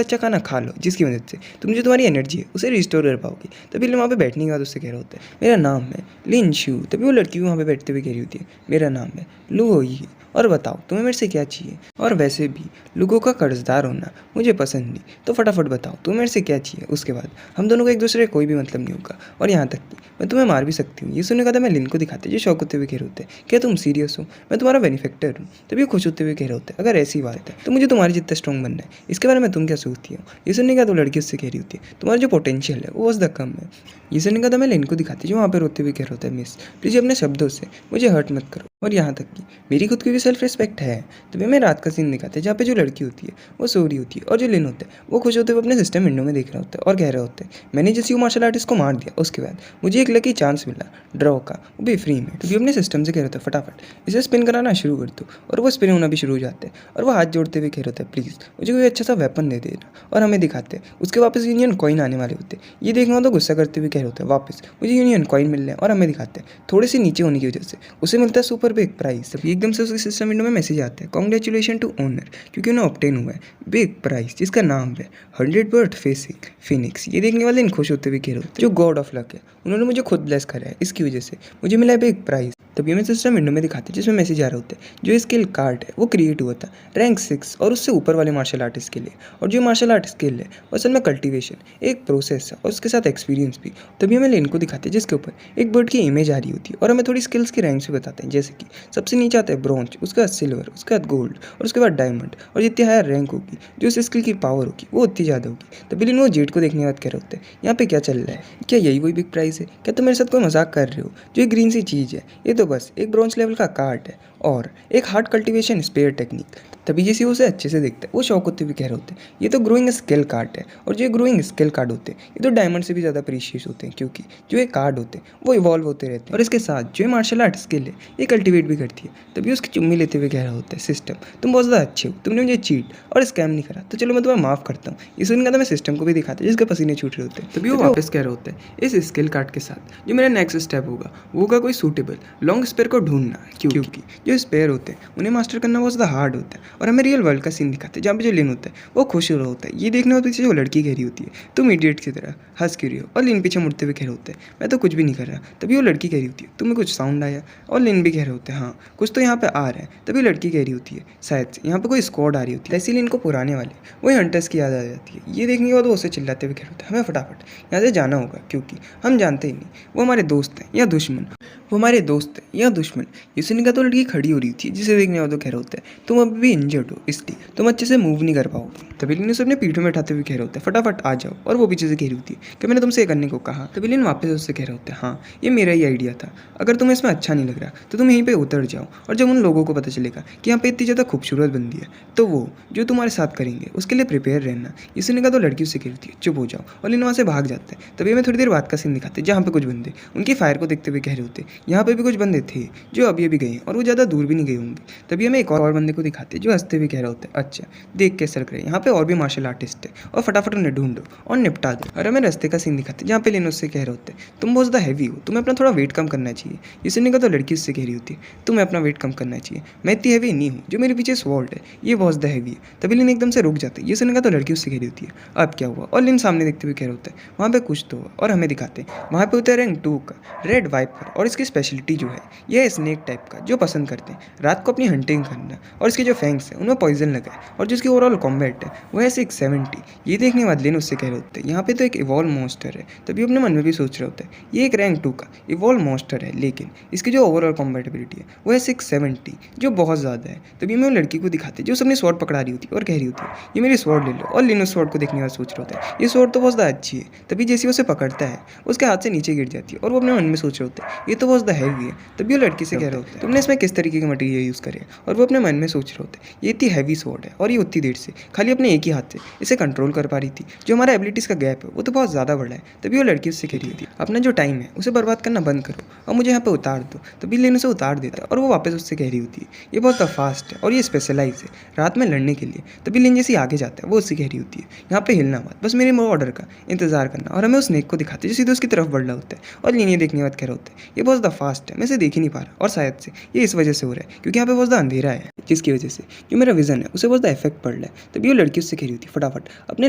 अच्छा खाना खा लो जिसकी मदद से तुम जो तुम्हारी एनर्जी है उसे रिस्टोर कर पाओगे। तभी लिन वहाँ पे बैठने के बाद उससे कह रहे होते हैं मेरा नाम है लिन शू। तभी वो लड़की भी वहाँ पे बैठते हुए कह रही होती है मेरा नाम है लू ही और बताओ तुम्हें मेरे से क्या चाहिए। और वैसे भी लोगों का कर्जदार होना मुझे पसंद नहीं, तो फटाफट बताओ तुम्हें मेरे से क्या चाहिए। उसके बाद हम दोनों को एक दूसरे का कोई भी मतलब नहीं होगा और यहाँ तक कि मैं तुम्हें मार भी सकती हूँ। ये सुनने का था मैं लिन को दिखाते जो शौक होते हुए कह रहे होते हैं क्या तुम सीरियस हो, मैं तुम्हारा बेनिफिक्टर हूँ। तभी खुश होते हुए कह रहे होते हैं अगर ऐसी बात है तो मुझे तुम्हारी जितना स्ट्रॉन्ग बनना है, इसके बारे में तुम क्या सोचती हो। ये सुनने का तो लड़की उससे कह रही होती है तुम्हारा जो पोटेंशियल है वो ज़्यादा कम है। ये सुनने का था मैं लिन को दिखाती जो वहाँ पर रोते हुए कह रहा होता है मिस प्लीज़ अपने शब्दों से मुझे हर्ट मत करो और यहाँ तक कि मेरी खुद की भी सेल्फ रिस्पेक्ट है। तभी मैं रात का सीन दिखाते हैं जहाँ पे जो लड़की होती है वो सो रही होती है और जो लिन होता है वो खुश होते हुए अपने सिस्टम विंडो में देख रहा होता है और कह रहे होते हैं मैंने जैसे वो मार्शल आर्टिस्ट को मार दिया उसके बाद मुझे एक लकी चांस मिला ड्रॉ का, वो भी फ्री में। तभी अपने सिस्टम से कह रहे होते हैं फटाफट इसे स्पिन कराना शुरू कर दो और वो स्पिन होना भी शुरू हो जाते हैं और वो हाथ जोड़ते हुए कह रहे होते हैं प्लीज़ मुझे कोई अच्छा सा वेपन दे देना। और हमें दिखाते हैं उसके वापस यूनियन कॉइन आने वाले होते हैं। ये देखना तो गुस्सा करते हुए कह रहे होते हैं वापस मुझे यूनियन कॉइन मिल रहे हैं और हमें दिखाते हैं थोड़े से नीचे होने की वजह से उसे मिलता है सुपर बिग प्राइस। तभी एकदम से उसके सिस्टम विंडो में मैसेज आता है कॉन्ग्रेचुलेशन टू ओनर क्योंकि उन्हें ऑब्टेन हुआ है बिग प्राइस जिसका नाम है 100 बर्ड फेसिंग फिनिक्स। ये देखने वाले इन खुश होते हुए कह रहे होते हैं जो गॉड ऑफ लक है उन्होंने मुझे खुद ब्लेस करा है, इसकी वजह से मुझे मिला है बिग प्राइस। तभी हमें सिस्टम विंडो में दिखाते हैं जिसमें मैसेज आ रहा होता है जो स्किल कार्ड है वो क्रिएट हुआ था रैंक 6 और उससे ऊपर वाले मार्शल आर्टिस्ट के लिए। और जो मार्शल आर्ट स्किल है वो असल में कल्टिवेशन एक प्रोसेस है और उसके साथ एक्सपीरियंस भी। तभी हमें लेन को दिखाते हैं जिसके ऊपर एक बर्ड की इमेज आ रही होती है और हमें थोड़ी स्किल्स के रैंक्स भी बताते हैं जैसे कि सबसे नीचे आता है ब्रॉन्ज, उसके बाद सिल्वर, उसके बाद गोल्ड और उसके बाद डायमंड। और जितनी हायर रैंक होगी जो उस स्किल की पावर होगी वो उतनी ज़्यादा होगी। तभी लेन वो जेट को देखने के बाद कह रहे होते हैं यहाँ पे क्या चल रहा है, क्या यही वही बिग प्राइस है, क्या तुम मेरे साथ कोई मजाक कर रहे हो। जो ये ग्रीन सी चीज़ है ये तो बस एक ब्रॉन्ज लेवल का कार्ट है और एक हार्ड कल्टीवेशन स्पेयर टेक्निक। तभी जैसे उसे अच्छे से देखते हैं वो शौक होते भी कह रहे होते हैं ये तो ग्रोइंग स्किल कार्ड है। और जो ग्रोइंग स्किल कार्ड होते हैं ये तो डायमंड से भी ज़्यादा प्रीशियस होते हैं, क्योंकि जो ये कार्ड होते हैं वो इवॉल्व होते रहते हैं और इसके साथ जो मार्शल आर्ट स्किल है ये कल्टीवेट भी करती है। तभी उसकी चुम्मी लेते हुए कह रहा होता है सिस्टम तुम बहुत ज़्यादा अच्छे हो, तुमने मुझे चीट और स्कैम नहीं करा तो चलो मैं तुम्हें माफ़ करता हूँ। ये सुनकर तो मैं सिस्टम को भी दिखाता जिसके पसीने छूट रहे होते हैं। तभी वो वापस कह रहे होते हैं इस स्किल कार्ड के साथ जो मेरा नेक्स्ट स्टेप होगा वो होगा कोई सूटेबल लॉन्ग स्पेयर को ढूंढना, क्योंकि जो स्पेयर होते हैं उन्हें मास्टर करना बहुत ज़्यादा हार्ड होता है। और हमें रियल वर्ल्ड का सीन दिखाते हैं जहाँ पे जो लिन होता है वो खुश हो रहा होता है ये देखने में पीछे जो लड़की कह रही होती है तुम इडियट की तरह हंस क्यों रही हो, और लिन पीछे मुड़ते हुए कह रहे होते हैं मैं तो कुछ भी नहीं कर रहा। तभी वो लड़की कह रही होती है तुम्हें कुछ साउंड आया, और लिन भी कह रहे होते हैं हाँ कुछ तो यहाँ पे आ रहा है। तभी लड़की कह रही होती है शायद से यहाँ पे कोई स्क्वाड आ रही होती है। इसीलिए इनको पुराने वाले वही हंटर्स की याद आ जाती है। ये देखने के बाद वो उसे चिल्लाते हुए कह रहे होते हैं हमें फटाफट यहाँ से जाना होगा, क्योंकि हम जानते ही नहीं वो हमारे दोस्त हैं या दुश्मन, वो हमारे दोस्त हैं या दुश्मन। ये सुनने का तो लड़की खड़ी हो रही थी जिसे देखने वाला तो कह रहा होता है तुम अभी भी इंजर्ड हो इसलिए तुम अच्छे से मूव नहीं कर पाओगे। तभी लिन उसे अपने पीठों में उठाते हुए कह रहे होते हैं फटाफट आ जाओ, और वो पीछे से कह रही होती है कि मैंने तुमसे ये करने को कहा। तभी लिन वापस उससे कह रहे होते हैं हाँ ये मेरा ही आइडिया था, अगर तुम्हें इसमें अच्छा नहीं लग रहा तो तुम यहीं पर उतर जाओ, और जब उन लोगों को पता चलेगा कि यहाँ पे इतनी ज़्यादा खूबसूरत बंदी है तो वो जो तुम्हारे साथ करेंगे उसके लिए प्रिपेयर रहना। ये सुनने का तो लड़की उससे कह रही है चुप हो जाओ, और लिन वहाँ से भाग जाता है। तभी हमें थोड़ी देर बाद का सीन दिखाते हैं जहाँ पे कुछ बंदे उनकी फायर को देखते हुए कह रहे होते यहाँ पे भी कुछ बंदे थे जो अभी अभी गए और वो ज़्यादा दूर भी नहीं गए होंगे। तभी हमें एक और बंदे को दिखाते हैं जो हंसते हुए कह रहा होता है अच्छा देख कैसे लग रहा है यहाँ पे और भी मार्शल आर्टिस्ट है और फटाफट उन्हें ढूंढो और निपटा दो। और हमें रास्ते का सीन दिखाते हैं जहाँ पे लिन उससे कह रहे होते हैं तुम बहुत ज़्यादा हैवी हो, तुम्हें अपना थोड़ा वेट कम करना चाहिए। ये सुनने का तो लड़की उससे कह रही होती है तुम्हें अपना वेट कम करना चाहिए, मैं इतनी हैवी नहीं हूँ, जो मेरे पीछे स्वॉर्ड है ये बहुत ज़्यादा हैवी है। तभी लिन एकदम से रुक जाता है। ये सुनने का तो लड़की उससे कह रही होती है अब क्या हुआ, और लिन सामने देखते हुए कह रहा होता है वहाँ पे कुछ तो हुआ, और हमें दिखाते हैं वहाँ पे होता है रैंक 2 का रेड वाइपर, और इसकी स्पेशलिटी जो है यह है स्नेक टाइप का जो पसंद करते हैं रात को अपनी हंटिंग करना, और इसके जो फैंग्स हैं उनमें पॉइजन लगा है, और जो इसकी ओवरऑल कॉम्बैट है वो है 670। ये देखने के बाद लिन उससे कह रहे होते हैं यहाँ पे तो एक इवॉल्व मॉन्स्टर है। तभी अपने मन में भी सोच रहे होते हैं ये एक रैंक 2 का इवॉल्व मॉन्स्टर है, लेकिन इसकी जो ओवरऑल कॉम्बैटिबिलिटी है वो है 670 जो बहुत ज़्यादा है। तभी हमें लड़की को दिखाते जो अपनी स्वॉर्ड पकड़ा रही होती है और कह रही होती है ये मेरी स्वॉर्ड ले लो, और लिन उस स्वॉर्ड को देखने के बाद सोच रहा होता है ये स्वॉर्ड तो बहुत ज़्यादा अच्छी है। तभी जैसे उसे पकड़ता है उसके हाथ से नीचे गिर जाती है, और वो अपने मन में सोच रहे होते हैं ये तो बहुत ज़्यादा हैवी है। तभी वो लड़की से कह रहे होते हैं तुमने इसमें किस तरीके के मटेरियल यूज़ करे, और वो अपने मन में सोच रहे होते हैं ये इतनी हैवी स्वॉर्ड है और ये उतनी देर से खाली अपने एक ही हाथ से इसे कंट्रोल कर पा रही थी, जो हमारा एबिलिटीज़ का गैप है वो तो बहुत ज़्यादा बड़ा है। तभी वो लड़की उससे कह रही थी अपना जो टाइम है उसे बर्बाद करना बंद करो और मुझे यहाँ पे उतार दो। तभी लिन उसे उतार देता है और वो वापस उससे कह रही होती है ये बहुत फास्ट है और ये स्पेशलाइज है रात में लड़ने के लिए। तभी लिन जैसे आगे जाता है वो उससे कह रही होती है यहाँ पे हिलना मत, बस मेरे ऑर्डर का इंतजार करना। और हमें उस स्नेक को दिखाते जो सीधे उसकी तरफ बढ़ रहा होता है, और लिन ये देखने के बाद कह रहा होता है ये बहुत ज़्यादा फास्ट है मैं इसे देख ही नहीं पा रहा, और शायद से ये इस वजह से हो रहा है क्योंकि यहाँ पे बहुत ज़्यादा अंधेरा है जिसकी वजह से जो मेरा विजन है उसे बहुत ज़्यादा इफेक्ट पड़ रहा है। तभी वो लड़की उससे कह रही होती है फटाफट अपने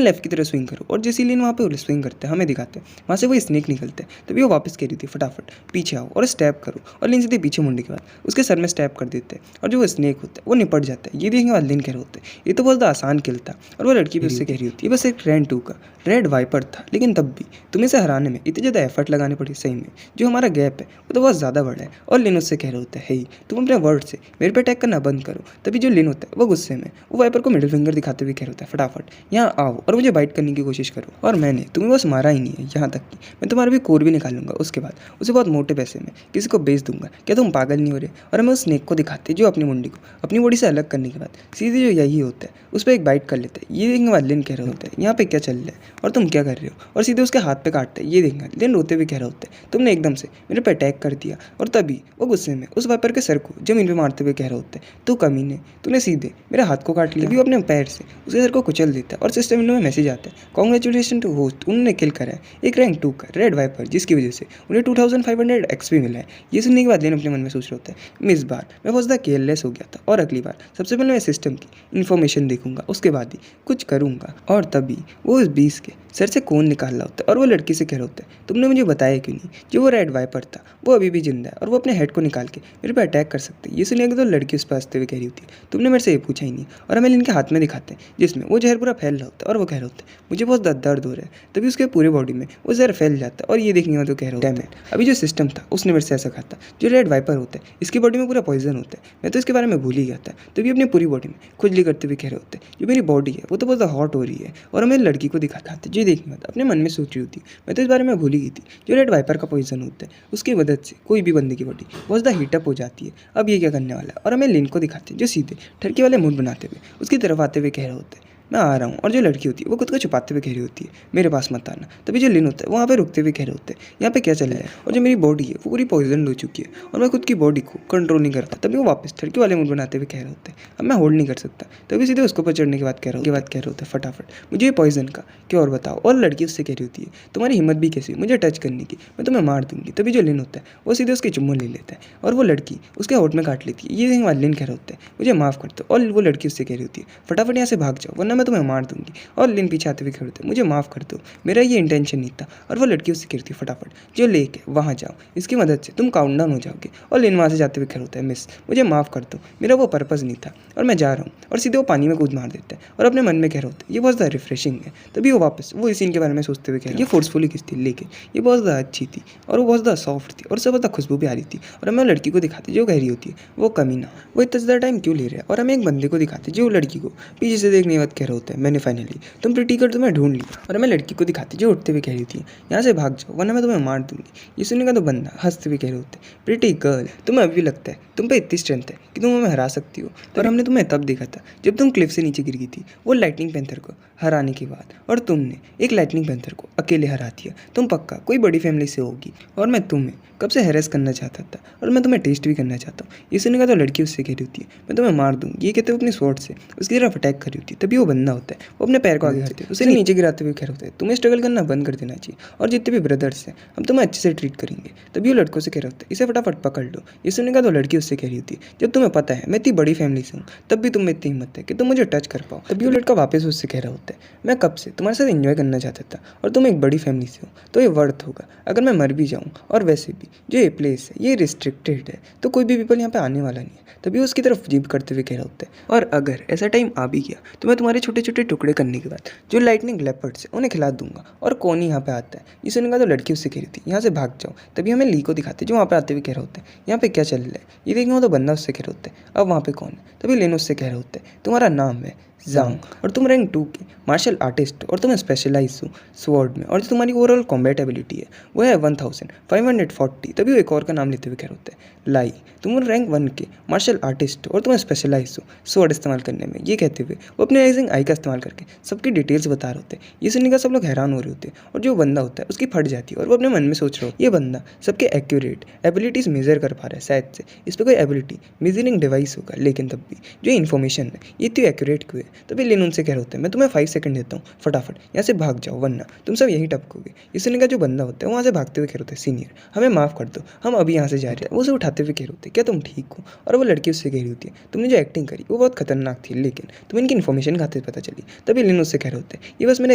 लेफ्ट की तरफ स्विंग करो, और जैसे लिन वहाँ पे स्विंग करते हैं हमें दिखाते हैं वहाँ से वो स्नेक निकलता है। तभी वो वापस कह रही थी फटाफट पीछे आओ और स्टैप करो, और लिन सीधे पीछे मुड़ने के बाद उसके सर में स्टैप कर देते हैं और जो वो स्नेक होता है वो निपट जाता है। ये देखने के बाद लिन कह रहे होते हैं ये तो बहुत ज़्यादा आसान किल था, और वो लड़की भी उससे कह रही होती है बस एक रैंक 2 का रेड वाइपर था, लेकिन तब भी तुम्हें इसे हराने में इतने ज़्यादा एफर्ट लगाने पड़े सही में, जो हमारा गैप है वो तो बहुत ज़्यादा बड़ा है। और लिन उससे कह रहे होता है हे तुम अपने वर्ड से मेरे पे अटैक करना बंद करो। तभी जो लिन होता है वो गुस्से में वो वाइपर को मिडिल फिंगर दिखाते हुए कह रहा होता है फटाफट यहाँ आओ और मुझे बाइट करने की कोशिश करो, और मैंने तुम्हें बस मारा ही नहीं है यहाँ तक कि मैं तुम्हारा भी कोर भी निकालूंगा, उसके बाद उसे बहुत मोटे पैसे में किसी को बेच दूंगा। क्या तुम पागल नहीं हो रहे? और हमें उस स्नेक को दिखाते जो अपनी मुंडी को अपनी बॉडी से अलग करने के बाद सीधे जो यही होता है उस पर एक बाइट कर लेते हैं। ये देखने के बाद लिन कह रहे होते हैं यहाँ पे क्या चल रहा है और तुम क्या कर रहे हो, और सीधे उसके हाथ पे काटते हैं। ये देखना लिन रोते हुए कह रहा होता है तुमने एकदम से मेरे पे अटैक कर दिया, और तभी वो गुस्से में उस वाइपर के सर को जमीन पे मारते हुए कह रहा होता है तू कमीने तूने सीधे मेरे हाथ को काट लिया। तभी वो अपने पैर से उसके सर को कुचल देता है, और सिस्टम विंडो में मैसेज आता है कॉन्ग्रेचुलेशन टू होस्ट, उन्होंने किल करा है एक रैंक 2 का रेड वाइपर, जिसकी वजह से उन्हें 2500 एक्सपी मिला है। ये सुनने के बाद लिन अपने मन में सोच रहा होता है इस बार मैं बहुत ज़्यादा केयरलेस हो गया था, और अगली बार सबसे पहले मैं सिस्टम की इन्फॉर्मेशन देखूंगा उसके बाद ही कुछ करूंगा। और तभी वो उस बीस के सर से खून निकाल रहा होता है, और वो लड़की से कह रहा होता है तुमने मुझे बताया क्यों नहीं, जो वो रेड वाइपर था वो अभी भी जिंदा है और वो अपने हेड को निकाल के मेरे पे अटैक कर सकते हैं। ये सुनिए तो लड़की उस पर हंसते हुए कह रही होती है तुमने मेरे से ये पूछा ही नहीं, और हमें इनके हाथ में दिखाते हैं जिसमें वो जहर पूरा फैल रहा होता है, और वो कह रहा होता है मुझे बहुत दर्द हो रहा है। तभी उसके पूरे बॉडी में वो जहर फैल जाता है, और ये देखने में तो कह रहा होता है अभी जो सिस्टम था उसने मेरे से ऐसा कहा था जो रेड वाइपर होता है इसकी बॉडी में पूरा पॉइजन होता है, मैं तो इसके बारे में भूल ही गया था। तभी अपनी पूरी बॉडी में खुजली करते हुए कह रहे होते हैं जो मेरी बॉडी है वो तो बहुत हॉट हो रही है, और हमें लड़की को दिखाते हैं जो देखने में अपने मन में सोच रही होती मैं तो इस बारे में भूल ही गई थी जो रेड वाइपर का पॉइजन होता है उसकी मदद से से कोई भी बंदे की बॉडी बहुत ज़्यादा हीटअप हो जाती है। अब ये क्या करने वाला है, और हमें लिन को दिखाते हैं जो सीधे ठरकी वाले मूड बनाते हुए उसकी तरफ आते हुए कह रहे होते हैं मैं आ रहा हूँ। और जो लड़की होती है वो खुद को छुपाते हुए कह रही होती है मेरे पास मत आना। तभी जो लिन होता है वहाँ पे रुकते हुए कह रहे होते हैं यहाँ पे क्या चल रहा है, और जो मेरी बॉडी है वो पूरी पॉइजन हो चुकी है और मैं खुद की बॉडी को कंट्रोल नहीं करता। तभी वो वापस ठरकी वाले मूड बनाते हुए कह रहे होते हैं अब मैं होल्ड नहीं कर सकता। तभी सीधे उसको ऊपर चढ़ने के बाद कह रहे होते हैं फटाफट मुझे ये पॉइजन का क्या और बताओ। और लड़की उससे कह रही होती है तुम्हारी हिम्मत भी कैसी मुझे टच करने की, मैं तुम्हें मार दूंगी। तभी जो लिन होता है वो सीधे उसके चुम्बन ले लेता है और वो लड़की उसके होठ में काट लेती है। ये देखने वाले लिन कह रहे होते हैं मुझे माफ़ कर दो। और वो लड़की उससे कह रही होती है फटाफट यहाँ से भाग जाओ वरना मैं तुम्हें मार दूंगी। और लिन पीछे आते हुए कह रहे होते हैं मुझे माफ़ कर दो, मेरा ये इंटेंशन नहीं था। और वो लड़की उससे कह रही थी फटाफट जो लेके वहाँ जाओ, इसकी मदद से तुम काउंटडाउन हो जाओगे। और लिन वहाँ से जाते हुए कह रहा होता है मिस मुझे माफ़ कर दो, मेरा वो पर्पज़ नहीं था और मैं जा रहा हूँ। और सीधे वो पानी में कूद मार देता है और अपने मन में कह रहे होते हैं ये बहुत ज़्यादा रिफ्रेशिंग है। तभी वो वापस वो इस सीन के बारे में सोचते हुए कह रहे ये फोर्सफुली किस थी लेकिन ये बहुत ज़्यादा अच्छी थी और वो बहुत ज़्यादा सॉफ्ट थी और उससे बहुत ज़्यादा खुशबू भी आ रही थी। और हमें लड़की को दिखाते जो कह रही होती है वो कमीना वो इतना ज़्यादा टाइम क्यों ले रहा है। और हमें एक बंदे को दिखाते जो लड़की को पीछे से देखने के बाद कह रहा होता है मैंने फाइनली तुम प्रिटी कर तुम्हें ढूंढ लिया। और हमें लड़की को दिखाते जो उठते हुए कह रही थी यहाँ से भाग जाओ वरना मैं तुम्हें मार दूंगी। ये सुनने का तो बंदा हंसते हुए कह रहे होते प्रिटी गर्ल तुम्हें अभी लगता है तुम पे इतनी स्ट्रेंथ है कि तुम हमें हरा सकती हो। और हमने तुम्हें तब देखा था जब तुम क्लिफ से नीचे गिर गई थी वो लाइटनिंग पैंथर को हराने के बाद, और तुमने एक लाइटनिंग पैंथर को अकेले हरा दिया। तुम पक्का कोई बड़ी फैमिली से होगी और मैं तुम्हें कब से हैरेस करना चाहता था और मैं तुम्हें टेस्ट भी करना चाहता हूँ। ये सुनने का तो लड़की उससे कह रही होती है मैं तुम्हें मार दूंगी। ये कहते हुए अपनी स्वॉर्ड से उसकी तरफ अटैक कर रही होती है। तभी वो बंदा होता है वो अपने पैर को आगे करते उसे नीचे गिराते हुए कह रहे होते हैं तुम्हें स्ट्रगल करना बंद कर देना चाहिए और जितने भी ब्रदर्स हैं हम तुम्हें अच्छे से ट्रीट करेंगे। तभी वो लड़कों से कह रहे होते हैं इसे फटाफट पकड़ लो। ये सुनने का तो लड़की उससे कह रही होती है जब तुम्हें पता है मैं इतनी बड़ी फैमिली से हूँ तब भी तुम में इतनी हिम्मत है कि तुम मुझे टच कर पाओ। तभी वो लड़का वापस उससे कह रहा होता है मैं कब से तुम्हारे साथ एंजॉय करना चाहता था और तुम एक बड़ी फैमिली से हो तो ये वर्थ होगा अगर मैं मर भी जाऊँ। और वैसे भी जो ये प्लेस है ये रिस्ट्रिक्टेड है तो कोई भी पीपल यहाँ पे आने वाला नहीं है। तभी उसकी तरफ जीप करते हुए कह रहा होता है और अगर ऐसा टाइम आ भी गया तो मैं तुम्हारे छोटे छोटे टुकड़े करने के बाद जो लाइटनिंग लेपर्ड्स है उन्हें खिला दूंगा। और कौन यहाँ पे आता है ये सुनेगा तो लड़की उससे कह रही थी यहाँ से भाग जाओ। तभी हमें ली को दिखाते जो वहाँ पे आते हुए कह रहे होते हैं यहाँ पे क्या चल रहा है। ये देखना तो बंदा उससे कह रहे होते हैं अब वहाँ पे कौन है। तभी लेन उससे कह रहे होते हैं तुम्हारा नाम है जांग और तुम रैंक 2 के मार्शल आर्टिस्ट और तुम्हें स्पेशलाइज हो स्वॉर्ड में और जो तुम्हारी ओवरऑल कॉम्बैट एबिलिटी है वो है 1540। तभी वो एक और का नाम लेते हुए कह रहे होते हैं लाई तुम रैंक 1 के मार्शल आर्टिस्ट और तुम्हें स्पेशलाइज हो स्वॉर्ड इस्तेमाल करने में। ये कहते हुए वो अपने राइजिंग आई का इस्तेमाल करके सबकी डिटेल्स बता रहे होते हैं। ये सुनने का सब लोग हैरान हो रहे होते हैं और जो बंदा होता है उसकी फट जाती है और वो अपने मन में सोच रहा हो ये बंदा सबके एक्यूरेट एबिलिटीज़ मेजर कर पा रहा है, शायद से इस पर कोई एबिलिटी मेजरिंग डिवाइस होगा। लेकिन तब भी जो इन्फॉर्मेशन है ये इतनी एक्यूरेट क्यों है। तभी लिन उनसे कह रहे होते हैं मैं तुम्हें 5 सेकंड देता हूँ फटाफट यहाँ से भाग जाओ वरना तुम सब यही टपकोगे। ये सुनने का जो बंदा होता है वहाँ से भागते हुए कह रहे होते हैं सीनियर हमें माफ़ कर दो हम अभी यहाँ से जा रहे हैं। वो उसे उठाते हुए कह रहे होते क्या तुम ठीक हो। और वो लड़की उससे कह रही होती है तुमने जो एक्टिंग करी वो बहुत खतरनाक थी लेकिन तुम्हें इनकी इन्फॉर्मेशन कहाँ से पता चली। तभी लिन उससे कह रहे होते हैं ये बस मेरा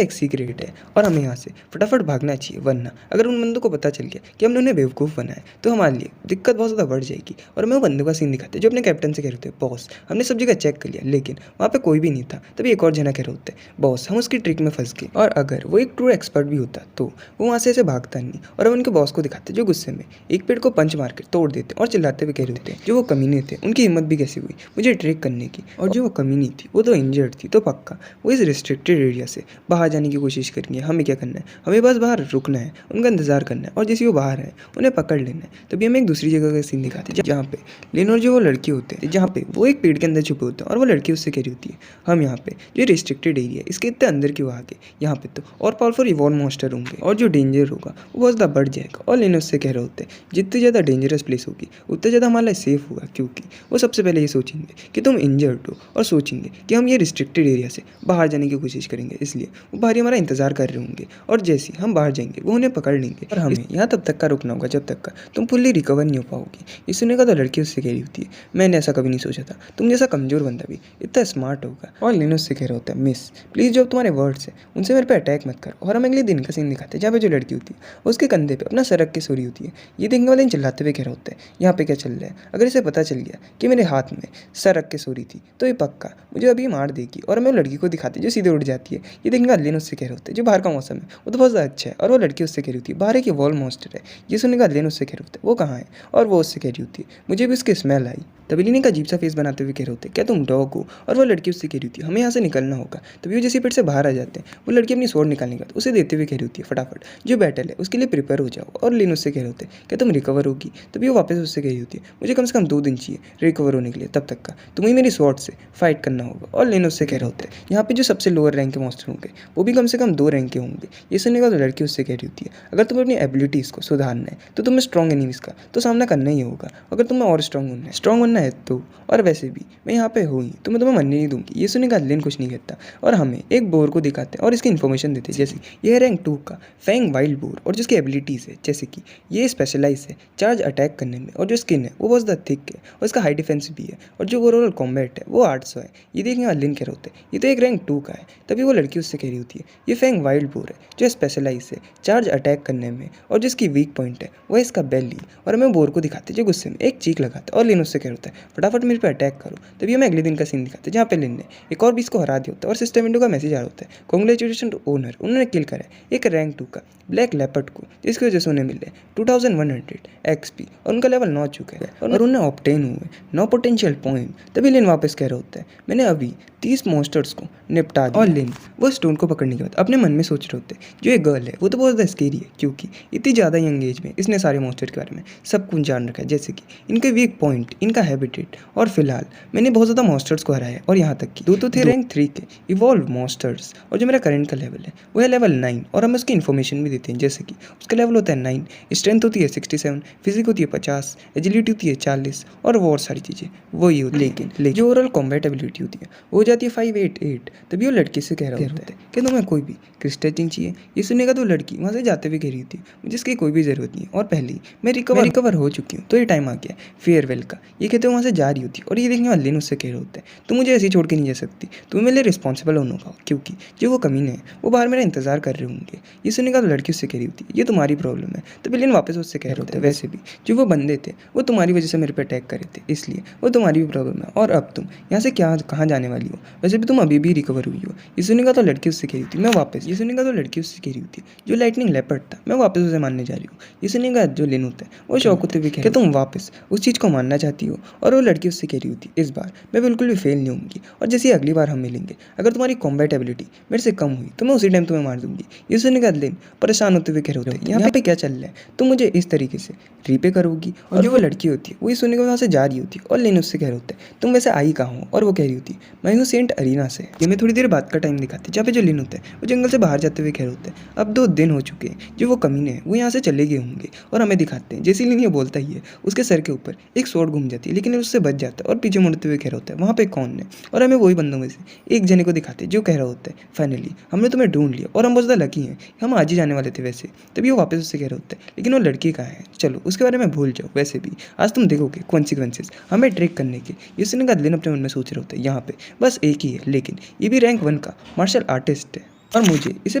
एक सीक्रेट है और हमें यहाँ से फटाफट भागना चाहिए वरना अगर उन बंदों को पता चल गया कि हमने उन्हें बेवकूफ़ बनाया तो हमारे लिए दिक्कत बहुत ज़्यादा बढ़ जाएगी। और मैं वो बंदों का सीन दिखाते जो अपने कैप्टन से कह रहे थे बॉस हमने सब जगह चेक कर लिया लेकिन वहाँ पे कोई भी नहीं था। तभी एक और जना कह रहे होते बॉस हम उसकी ट्रिक में फंस गए और अगर वो एक ट्रू एक्सपर्ट भी होता तो वो वहाँ से ऐसे भागता नहीं। और हम उनके बॉस को दिखाते जो गुस्से में एक पेड़ को पंच मार के तोड़ देते और चिल्लाते हुए कह रहे होते जो वो कमीने थे उनकी हिम्मत भी कैसी हुई मुझे ट्रिक करने की। और जो वो कमीनी थी वो तो इंजर्ड थी तो पक्का वो इस रिस्ट्रिक्टेड एरिया से बाहर जाने की कोशिश करेंगे। हमें क्या करना है हमें बस बाहर रुकना है उनका इंतजार करना है और जैसे वो बाहर है उन्हें पकड़ लेना है। तभी हमें एक दूसरी जगह का सीन दिखाते जहाँ पे लेन और जो वो लड़की होते हैं जहाँ पे वो एक पेड़ के अंदर छुपे होते हैं और वो लड़की उससे कह रही होती है हम यहाँ पे जो रिस्ट्रिक्टेड एरिया इसके इतने अंदर क्यों आगे यहाँ पे तो और पावरफुल इवॉल्व मॉन्स्टर होंगे और जो डेंजर होगा वो बहुत ज़्यादा बढ़ जाएगा। और लेन उससे कह रहे होते हैं जितनी ज़्यादा डेंजरस प्लेस होगी उतना ज़्यादा हमारा सेफ होगा क्योंकि वो सबसे पहले ये सोचेंगे कि तुम इंजर्ड हो और सोचेंगे कि हम ये रिस्ट्रिक्टेड एरिया से बाहर जाने की कोशिश करेंगे इसलिए वो बाहर ही हमारा इंतजार कर रहे होंगे और जैसे हम बाहर जाएंगे वो उन्हें पकड़ लेंगे और हमें यहाँ तब तक का रुकना होगा जब तक का तुम फुल्ली रिकवर नहीं हो पाओगी। ये सुनने का तो लड़की उससे कह रही होती है मैंने ऐसा कभी नहीं सोचा था तुम जैसा कमज़ोर बंदा भी इतना स्मार्ट होगा। और लेन उससे कह रहा होता है मिस प्लीज़ जो तुम्हारे वर्ड्स है उनसे मेरे पे अटैक मत करो। और हम अगले दिन का सीन दिखाते हैं जहाँ पे जो लड़की होती है उसके कंधे पे अपना सर रख के सो रही होती है। ये देखने वाले चिल्लाते हुए कह रहा होता है यहाँ पे क्या चल रहा है अगर इसे पता चल गया कि मेरे हाथ में सर रख के सो रही थी तो ये पक्का मुझे अभी मार देगी। और मैं लड़की को दिखाती जो सीधे उड़ जाती है। ये देखने का लेन उससे कह रहे होते हैं जो बाहर का मौसम है वो तो बहुत ज़्यादा अच्छा है और वो लड़की उससे कह रही होती है बाहर एक वॉल मॉन्स्टर है। ये सुनने का लेन उससे कह रहे होते हैं वो कहाँ है और वो उससे कह रही होती है मुझे भी उसकी स्मेल आई तभी लिन एक अजीब सा फेस बनाते हुए कह रहे होते क्या तुम डॉग हो, और वो लड़की उससे कह रही होती है हमें यहाँ से निकलना होगा। तभी वो जैसे पेट से बाहर आ जाते हैं वो लड़की अपनी स्वॉर्ड निकालने के बाद उसे देते हुए कह रही होती है फटाफट जो बैटल है उसके लिए प्रिपेयर हो जाओ। और लिन उससे कह रहे होते क्या तुम रिकवर होगी। तभी वो वापस उससे कह रही होती है मुझे कम से कम 2 दिन चाहिए रिकवर होने के लिए, तब तक का तुम्हें मेरी स्वॉर्ड से फाइट करना होगा। और लिन उससे कह रहे होते हैं यहाँ पे जो सबसे लोअर रैंक के मॉन्स्टर होंगे वो भी कम से कम 2 रैंक के होंगे। ये सुनने के बाद लड़की उससे कह रही होती है अगर तुम्हें अपनी एबिलिटीज़ को सुधारना है तो तुम्हें स्ट्रॉन्ग एनिमीज़ का तो सामना करना ही होगा। अगर तुम्हें और स्ट्रॉन्ग बनना है तो, और वैसे भी मैं यहाँ पे हूँ ही तो मैं तुम्हें मरने नहीं दूंगी। ये सुनने के बाद लिन कुछ नहीं कहता और हमें एक बोर को दिखाते हैं और इसकी इन्फॉर्मेशन देते हैं जैसे ये रैंक 2 का फैंग वाइल्ड बोर और जिसकी एबिलिटीज़ है जैसे कि ये स्पेशलाइज है चार्ज अटैक करने में, और जो स्किन है वो बहुत ज़्यादा थिक है और इसका हाई डिफेंस भी है, और जो ओवरऑल कॉम्बैट है वो 800 है। ये देखने वाले लिन कह रहे होते हैं ये तो एक रैंक 2 का है। तभी वो लड़की उससे कह रही होती है ये फैंग वाइल्ड बोर है जो स्पेशलाइज है चार्ज अटैक करने में, और जिसकी वीक पॉइंट है वो है इसका बेली। और हमें बोर को दिखाते जो गुस्से में एक चीख लगाता है और लिन उससे कह होता है फटाफट मेरे पे अटैक करो। तभी हमें अगले दिन का सीन दिखाते हैं जहाँ पे लिन ने एक और बीस को हरा दिया होता है और सिस्टम विंडो का मैसेज आ रहा होता है कॉन्ग्रेचुलेशन टू ओनर, उन्होंने किल करा है एक रैंक 2 का ब्लैक लेपर्ड को जिसकी वजह से उन्हें मिले 2100 एक्सपी और उनका लेवल 9 चुका है और उन्हें ऑब्टेन हुए 9 पोटेंशियल पॉइंट। तभी लिन वापस कह रहा होता है मैंने अभी 30 मॉन्स्टर्स को निपटा दिया। और लिन वो स्टोन को पकड़ने के बाद अपने मन में सोच रहे होते हैं जो एक गर्ल है वो तो बहुत ज़्यादा स्केरी है क्योंकि इतनी ज़्यादा यंग एज में इसने सारे मॉन्स्टर के बारे में सब कुछ जान रखा है जैसे कि इनके वीक पॉइंट, इनका हैबिटेट, और फिलहाल मैंने बहुत ज़्यादा मॉन्स्टर्स को हराया है और यहाँ तक कि दो तो थे रैंक 3 के इवॉल्व मॉन्स्टर्स, और जो मेरा करंट का लेवल है वो है लेवल 9। और हम उसकी इन्फॉर्मेशन भी देते हैं जैसे कि उसका लेवल होता है 9, स्ट्रेंथ होती है 67, फिजिक होती है 50, एजिलिटी होती है 40, और वो और सारी चीज़ें वही होती है। लेकिन जो ओवरऑल कॉम्बैट एबिलिटी होती है वो हो जाती है 588। तभी वो लड़की से कह रहा होता है कि तुम्हें कोई भी क्रिस्टचिंग चाहिए। ये सुनेगा तो लड़की वहाँ से जाते हुए कह रही होती है मुझे इसकी कोई भी ज़रूरत नहीं है और पहले ही मैं रिकवर हो चुकी हूँ तो ये टाइम आ गया फेयरवेल का। ये कहते हुए वहाँ से जा रही होती है और ये देखने वाले लिन उससे कह रहे होते हैं तुम मुझे ऐसे ही छोड़ के नहीं जा सकती, तुम्हें मेरे लिए रिस्पॉन्सिबल होना होगा क्योंकि जो वो कमीने हैं वो बाहर मेरा इंतजार कर रहे होंगे। ये सुनेगा तो लड़की उससे कह रही होती है ये तुम्हारी प्रॉब्लम है। तो लिन वापस उससे कह रहे होते हैं वैसे भी जो वो बंदे थे वो तुम्हारी वजह से मेरे पे अटैक कर रहे थे इसलिए वो तुम्हारी भी प्रॉब्लम है, और अब तुम यहाँ से कहाँ जाने वाली हो, वैसे भी तुम अभी भी रिकवर हुई हो। ये सुनेगा तो लड़की उससे कह रही होती मैं वापस, ये सुनेगा तो लड़की उससे कह रही होती जो लाइटनिंग लेपर्ड था मैं वापस उसे मानने जा रही हूँ। ये सुनेगा जो लिन होता है वो शौक होते हुए कि तुम वापस उस चीज़ को मानना चाहती हो, और वो लड़की उससे कह रही होती इस बार मैं बिल्कुल भी फेल नहीं होंगी, और जैसे अगली बार हम मिलेंगे अगर तुम्हारी कॉम्बैट एबिलिटी मेरे से कम हुई तो मैं उसी टाइम तुम्हें मार दूंगी। ये सुनेगा लिन परेशान होते हुए कह रहे होते हैं यहाँ पे क्या चल रहा है, तुम मुझे इस तरीके से रीपे करोगी। और जो वो लड़की होती है वो इस सुनने के वहाँ से जा रही होती है और लिन उससे कह रहे होते हैं तुम वैसे आई कहाँ हो, और वो कह रही होती है मैं हूँ सेंट अरीना से। ये मैं थोड़ी देर बाद का टाइम दिखाते जहाँ पे जो लिन होता है वो जंगल से बाहर जाते हुए कह रहे होते हैं अब 2 दिन हो चुके हैं जो वो कमीने हैं वो यहाँ से चले गए होंगे, और हमें दिखाते हैं जैसे लिन ये बोलता ही है उसके सर के ऊपर एक स्वॉर्ड घूम जाती है लेकिन उससे बच जाता है और पीछे मुड़ते हुए कह रहा होता है वहाँ पे कौन है, और हमें वही बंदों में से एक जने को दिखाते हैं जो कह रहा होता है फाइनली हमने तुम्हें ढूंढ लिया और हम बहुत ज़्यादा लकी हैं, हम आज ही जाने वाले थे वैसे। तभी वो वापस उससे कह रहा होता है लेकिन वो लड़की कहाँ है, चलो उसके बारे में भूल जाओ, वैसे भी आज तुम देखोगे कॉन्सिक्वेंसेस हमें ट्रैक करने के। ये सुनने का दिन अपने मन में सोच रहे होते हैं यहाँ पे बस एक ही है लेकिन ये भी रैंक 1 का मार्शल आर्टिस्ट है और मुझे इसे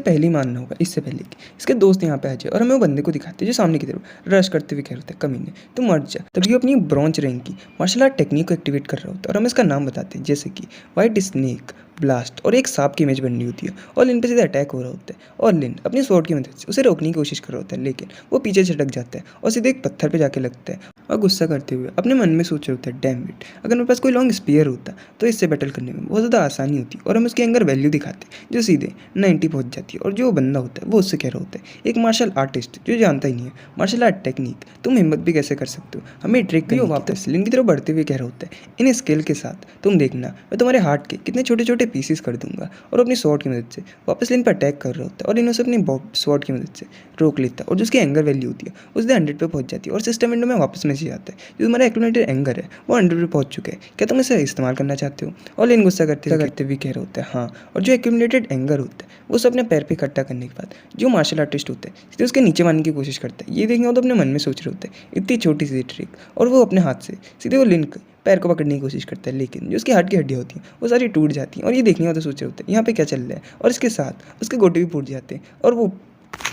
पहले ही मानना होगा इससे पहले कि इसके दोस्त यहाँ पे आ जाए। और हमें वो बंदे को दिखाते हैं जो सामने की तरफ रश करते हुए कह रहे होते हैं कमीने तुम मर जा। तभी वो अपनी ब्रॉन्ज रैंक की मार्शल आर्ट टेक्निक को एक्टिवेट कर रहा होता है और हमें इसका नाम बताते हैं जैसे कि वाइट स्नेक ब्लास्ट, और एक सांप की इमेज बन रही होती है और लिन पे सीधा अटैक हो रहा होता है और लिन अपनी स्वॉर्ड की मदद से उसे रोकने की कोशिश कर रहा होता है लेकिन वो पीछे झटक जाता है और सीधे एक पत्थर पे जाके लगता है और गुस्सा करते हुए अपने मन में सोच रहे होता है डैम इट अगर मेरे पास कोई लॉन्ग स्पीयर होता तो इससे बैटल करने में बहुत ज़्यादा आसानी होती। और हम उसकी एंगर वैल्यू दिखाते हैं जो सीधे 90 पहुंच जाती है। और जो बंदा होता है वो उससे कह रहा होता है एक मार्शल आर्टिस्ट जो जानता ही नहीं है मार्शल आर्ट टेक्निक तुम हिम्मत भी कैसे कर सकते हो, हमें ट्रिक करिए। वापस लिन की तरफ बढ़ते हुए कह रहा होता है इन स्केल के साथ तुम देखना मैं तुम्हारे हार्ट के कितने छोटे छोटे पीसेस कर दूंगा। और अपनी स्वॉर्ड की मदद से वापस लिन पर अटैक कर रहा होता है और लिन उसे अपनी स्वॉर्ड की मदद से रोक लेता है और जो उसकी एंगर वैल्यू होती है उससे 100 पे पहुंच जाती है। और सिस्टम विंडो में वापस मैसेज आता है जो तुम्हारा एक्यूमुलेटेड एंगर है वो 100 पे पहुंच चुका है, क्या तुम इसे इस्तेमाल करना चाहते हो। और लिन गुस्सा करते हुए कह रहा होता है हाँ। और जो एक्यूमुलेटेड एंगर होता है वो सब अपने पैर पे इकट्ठा करने के बाद जो मार्शल आर्टिस्ट होता है सीधे उसके नीचे मारने की कोशिश करता है। ये देखने तो अपने मन में सोच रहे होते हैं इतनी छोटी सी ट्रिक, और वो अपने हाथ से सीधे वो लिन पैर को पकड़ने की कोशिश करता है लेकिन जो उसकी हाथ की हड्डियाँ होती हैं वो सारी टूट जाती हैं। और ये देखने वाले सोच रहे होते हैं यहाँ पे क्या चल रहा है, और इसके साथ उसके गोटे भी फूट जाते हैं और वो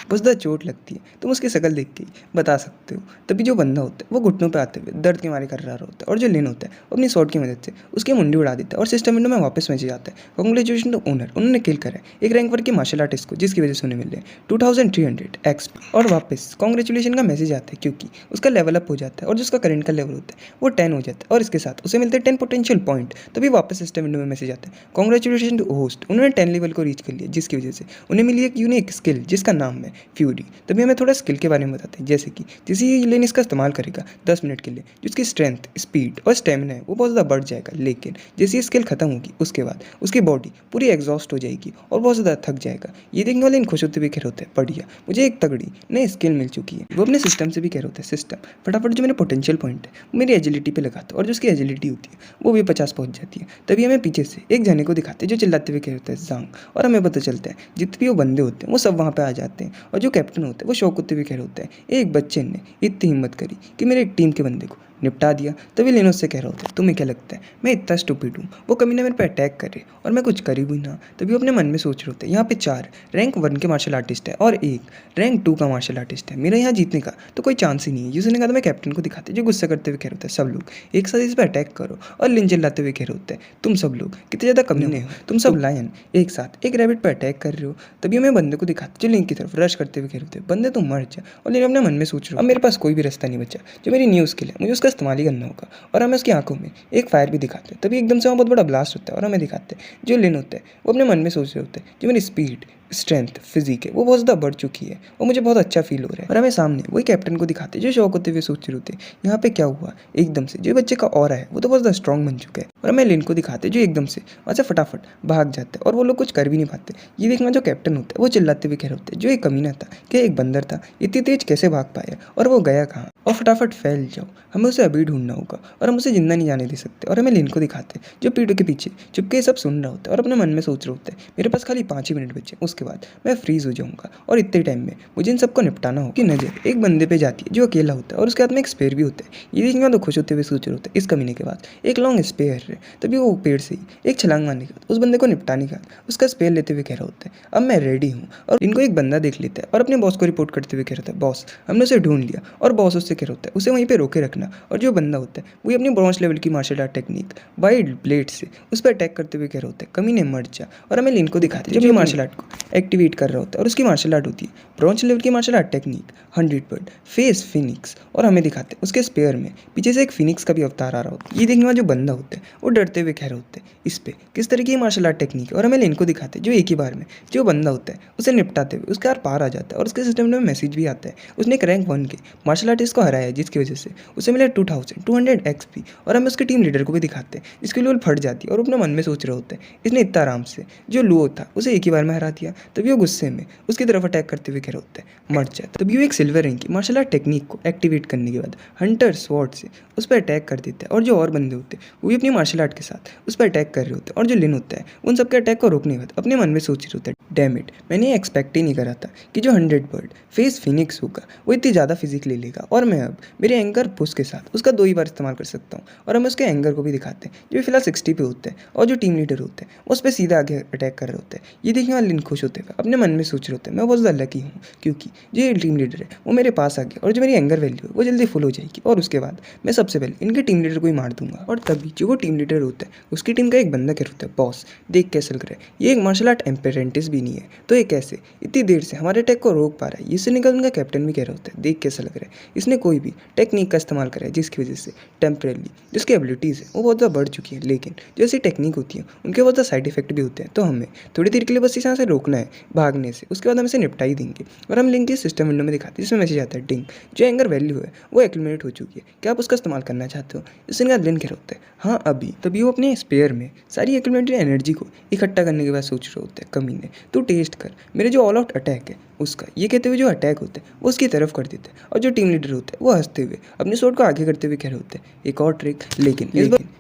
बस ज़्यादा चोट लगती है, तुम उसकी शक्ल देख के ही बता सकते हो। तभी जो बंदा होता है वो घुटनों पे आते हुए दर्द के मारे कर रहा होता है, और जो लिन होता है वो अपनी शॉट की मदद से उसकी मुंडी उड़ा देता है और सिस्टम विंडो में वापस मैसेज आता है, कांग्रेचुलेशन टू ओनर, उन्होंने किल करा है एक रैंक 1 के मार्शल आर्टिस्ट को, जिसकी वजह से उन्हें मिल रहे हैं 2300 एक्सपी। और वापस कांग्रेचुलेशन का मैसेज आता है क्योंकि उसका लेवल अप हो जाता है और जो उसका करंट का लेवल होता है वो 10 हो जाता है, और इसके साथ उसे मिलते हैं 10 पोटेंशियल पॉइंट। तभी वापस सिस्टम विंडो में मैसेज आता है, कांग्रेचुलेशन टू होस्ट, उन्होंने 10 लेवल को रीच कर लिया, जिसकी वजह से उन्हें मिली एक यूनिक स्किल जिसका नाम है फ्यूरी। तभी हमें थोड़ा स्किल के बारे में बताते हैं, जैसे कि जैसे ये लेन इसका इस्तेमाल करेगा 10 मिनट के लिए, जिसकी स्ट्रेंथ, स्पीड और स्टेमिना है वो बहुत ज़्यादा बढ़ जाएगा, लेकिन जैसे ये स्किल खत्म होगी उसके बाद उसकी बॉडी पूरी एग्जॉस्ट हो जाएगी और बहुत ज़्यादा थक जाएगा। ये देखने वाले इन खुश होते हुए कह रहे होते हैं, बढ़िया, मुझे एक तगड़ी नई स्किल मिल चुकी है। वो अपने सिस्टम से भी कह रहे होते हैं, सिस्टम फटाफट जो मेरे पोटेंशियल पॉइंट है वो मेरी एजिलिटी पे लगाता है, और जो उसकी एजिलिटी होती है वो भी 50 पहुंच जाती है। तभी हमें पीछे से एक जाने को दिखाते हैं जो चिल्लाते हुए कह रहे होते हैं, जांग, और हमें पता चलता है जितने भी वो बंदे होते हैं वो सब वहाँ पे आ जाते हैं, और जो कैप्टन होता है वो शौक होते हुए कह रहे होता है, एक बच्चे ने इतनी हिम्मत करी कि मेरे एक टीम के बंदे को निपटा दिया। तभी लेनो उससे कह रहा होता है, तुम्हें क्या लगता है मैं इतना स्टूपिड हूँ, वो कमीना मेरे पे अटैक करे और मैं कुछ करी भी ना। तभी वो अपने मन में सोच रहे होते हैं, यहाँ पे 4 रैंक 1 के मार्शल आर्टिस्ट है और एक रैंक 2 का मार्शल आर्टिस्ट है, मेरा यहाँ जीतने का तो कोई चांस ही नहीं है। यूसुफ ने कहा, तो मैं कैप्टन को दिखाते जो गुस्सा करते हुए कह रहे होते हैं, सब लोग एक साथ इस पर अटैक करो, और लिन चिल्लाते हुए कह रहे होते हैं, तुम सब लोग कितने ज़्यादा कमीने हो, तुम सब लायन एक साथ एक रैबिट पर अटैक कर रहे हो। तभी हमें बंदे को दिखाते जो लिन की तरफ रश करते हुए कह रहे होते हैं, बंदे तुम मर जा। और लिन अपने मन में सोच रहे हो, अब मेरे पास कोई भी रास्ता नहीं बचा, जो मेरी न्यू स्किल है मुझे उसका इस्तेमाल ही करना होगा। और हमें उसकी आंखों में एक फायर भी दिखाते हैं। तभी एकदम से वहाँ बहुत बड़ा ब्लास्ट होता है और हमें दिखाते हैं जो लिन होता है वो अपने मन में सोच रहे होते हैं, जो मेरी स्पीड, स्ट्रेंथ, फिजिक है वो बहुत ज़्यादा बढ़ चुकी है और मुझे बहुत अच्छा फील हो रहा है। और हमें सामने वही कैप्टन को दिखाते जो शौक होते हुए सोच रहे होते यहाँ पे क्या हुआ, एकदम से जो बच्चे का ऑरा है वो तो बहुत ज़्यादा स्ट्रॉन्ग बन चुका है। और हमें लिन को दिखाते जो एकदम से वहाँ से फटाफट भाग जाते हैं और वो लोग कुछ कर भी नहीं पाते। ये देखना जो कैप्टन होता है वो चिल्लाते हुए कह रहे होते हैं, जो एक कमीना था कि एक बंदर था, इतनी तेज कैसे भाग पाया और वो गया कहाँ, और फटाफट फैल जाओ, हमें उसे अभी ढूंढना होगा और हम उसे जिंदा नहीं जाने दे सकते। और हमें लिन को दिखाते जो पीठों के पीछे चुपके सब सुन रहा होता है और अपने मन में सोच रहे होते हैं, मेरे पास खाली 5 ही मिनट बचे, उसके बाद मैं फ्रीज हो जाऊंगा और इतने टाइम में मुझे इन सबको निपटाना हो। कि नज़र एक बंदे पे जाती है जो अकेला होता है और उसके हाथ में एक स्पेयर भी होता है। ये देखने तो खुश होते हुए सोच रहे होते हैं, इस कमीने के बाद एक लॉन्ग स्पेयर है। तभी वो पेड़ से ही एक छलांग मारने का उस बंदे को निपटाने का उसका स्पेयर लेते हुए कह रहा होता है, अब मैं रेडी हूँ। और इनको एक बंदा देख लेता है और अपने बॉस को रिपोर्ट करते हुए कह रहा है, बॉस हमने उसे ढूंढ लिया। और बॉस उससे कह रहा होता है उसे वहीं पे रोके रखना। और जो बंदा होता है वो अपनी ब्रॉन्ज लेवल की martial art technique wide blade से उस पर अटैक करते हुए कह रहा होता है, कमीने मर जा। और हमें लिन को दिखाते हैं जब ये मार्शल आर्ट को एक्टिवेट कर रहा होता है और उसकी मार्शल आर्ट होती है ब्रॉन्ज लेवल की martial art technique 100 face phoenix. और हमें दिखाते हैं उसके स्पेयर में पीछे से एक फिनिक्स का भी अवतार आ रहा होता है। ये देखने वाला जो बंदा होता है वो डरते हुए कह रहे होते हैं इस पे किस तरह की मार्शल आर्ट टेक्निक है। और हमें लिन को दिखाते हैं जो एक ही बार में जो बंदा होता है उसे निपटाते हुए उसका पार आ जाता है और उसके सिस्टम में मैसेज भी आता है उसने एक रैंक 1 के मार्शल आर्टिस्ट को हराया है, जिसकी वजह से उसे मिला 2200 एक्सपी। और हमें उसके टीम लीडर को भी दिखाते हैं जिसकी लेवल फट जाती है और अपने मन में सोच रहे होते हैं, इसने इतना आराम से जो लुओ था उसे एक ही बार में हरा दिया। तभी वो गुस्से में उसकी तरफ अटैक करते हुए कह रहे होते हैं मर जाए। तभी वो एक सिल्वर रैंक की मार्शल आर्ट टेक्निक को एक्टिवेट करने के बाद हंटर स्वॉर्ड से उस पर अटैक कर देता है। और जो और बंदे होते हैं वो भी अपनी मार्शल आर्ट के साथ उस पर अटैक कर रहे होते हैं। और जो लिन होता है उन सबके अटैक को रोकने के बाद अपने मन में सोच रहे होता है, डैम इट, मैंने एक्सपेक्ट ही नहीं करा था कि जो 100 बर्ड फेस फिनिक्स होगा वो इतनी ज़्यादा फिजिक ले लेगा। और मैं अब मेरे एंकर पुश के साथ उसका 2 ही बार इस्तेमाल कर सकता हूँ। और हम उसके एंगर को भी दिखाते हैं जो फिलहाल 60 पे होते हैं और जो टीम लीडर होते हैं उस पर सीधा आगे अटैक कर रहे होते हैं। ये देखने वाले लिन खुश होते हुए अपने मन में सोच रहे होते हैं, मैं बहुत ज़्यादा लकी हूँ क्योंकि जो ये टीम लीडर है वो मेरे पास आ गया और जो मेरी एंगर वैल्यू है वो जल्दी फुल हो जाएगी और उसके बाद मैं सबसे पहले इनके टीम लीडर को ही मार दूंगा। और तभी जो वो टीम लीडर होता है उसकी टीम का एक बंदा कह रहा होता है, बॉस देख कैसे लग रहा है, ये एक मार्शल आर्ट अप्रेंटिस भी नहीं है तो ये कैसे इतनी देर से हमारे अटैक को रोक पा रहा है। इससे निकल उनका कैप्टन भी कह रहा होता है, देख कैसा लग रहा है, इसने कोई भी टेक्निक का इस्तेमाल करा है जिसकी वजह से टेम्परेली जिसकी एबिलिटीज़ है वो बहुत ज़्यादा बढ़ चुकी है, लेकिन जो ऐसी टेक्निक होती है उनके बहुत ज़्यादा साइड इफेक्ट भी होते हैं। तो हमें थोड़ी देर के लिए बस इसे यहाँ से रोकना है भागने से, उसके बाद हम इसे निपटा ही देंगे। और हम लिंक की सिस्टम विंडो में दिखाते हैं जिसमें मैसेज आता है, डिंग, जो एंगर वैल्यू है वो एक्यूमुलेट हो चुकी है, क्या आप उसका इस्तेमाल करना चाहते हो। इससे इनका लिन कह रहा होता है हाँ अभी। तभी वो अपने स्पेयर में सारी एक्यूमुलेटेड एनर्जी को इकट्ठा करने के बाद सोच रहे होते हैं, कमीने तू टेस्ट कर मेरे जो ऑल आउट अटैक है उसका। ये कहते हुए जो अटैक होते हैं वो उसकी तरफ कर देते हैं और जो टीम लीडर होते हैं वो हंसते हुए अपने स्वॉर्ड को आगे करते हुए कह रहे होते हैं एक और ट्रिक। लेकिन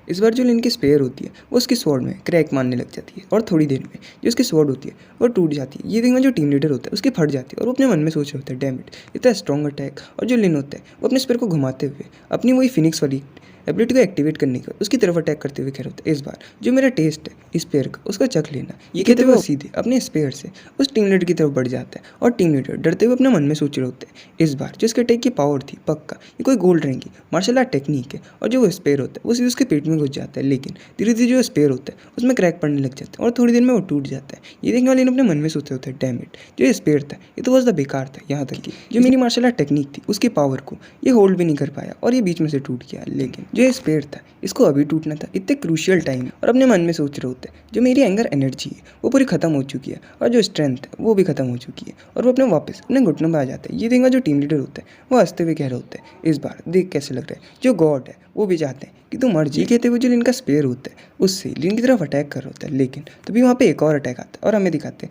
इस बार जो लिन की स्पेयर होती है वो उसकी स्वॉर्ड में क्रैक मारने लग जाती है और थोड़ी देर में जो उसकी स्वॉर्ड होती है वो टूट जाती है। ये देखना जो टीम लीडर होता है उसकी फट जाती है और वो अपने मन में सोच रहे होते हैं, डैम इट, इतना स्ट्रॉन्ग अटैक। और जो लिन होता है वो अपने स्पेयर को घुमाते हुए अपनी वही फिनिक्स वाली एबिलिटी को एक्टिवेट करने का उसकी तरफ अटैक करते हुए कह रहे होते, इस बार जो मेरा टेस्ट है स्पेयर का उसका चख लेना। ये कहते हुए वो सीधे अपने स्पेयर से उस टीम लीडर की तरफ बढ़ जाता है और टीम लीडर डरते हुए अपने मन में सोच रहे होते हैं, इस बार जो इसके अटैक की पावर थी पक्का ये कोई गोल्ड रैंक की मार्शल आर्ट टेक्निक है। और जो वो स्पेयर होता है वो सीधे उसके पेट में घुस जाता है, लेकिन धीरे धीरे जो स्पेयर होता है उसमें क्रैक पड़ने लग जाता है और थोड़ी देर में वो टूट जाता है। ये देखने वाले अपने मन में सोचते होते हैं, डैम इट, जो ये स्पेयर था ये तो बस बेकार था, यहाँ तक कि जो मेरी मार्शल आर्ट टेक्निक थी उसकी पावर को ये होल्ड भी नहीं कर पाया और ये बीच में से टूट गया। लेकिन जो ये स्पेयर था इसको अभी टूटना था, इतने क्रूशियल टाइम। और अपने मन में सोच रहे होते हैं जो मेरी एंगर एनर्जी है वो पूरी खत्म हो चुकी है और जो स्ट्रेंथ है वो भी खत्म हो चुकी है। और वो अपने वापस अपने घुटनों में आ जाता है। ये देखा जो टीम लीडर होता है वो हंसते हुए कह रहे होते हैं, इस बार देख कैसे लग रहा है, जो गॉड है वो भी चाहते हैं कि तुम मर जी। कहते हुए जो लिन का स्पेयर होता है उससे लिन की तरफ अटैक कर रहा होता है, लेकिन तभी वहाँ पे एक और अटैक आता है और हमें दिखाते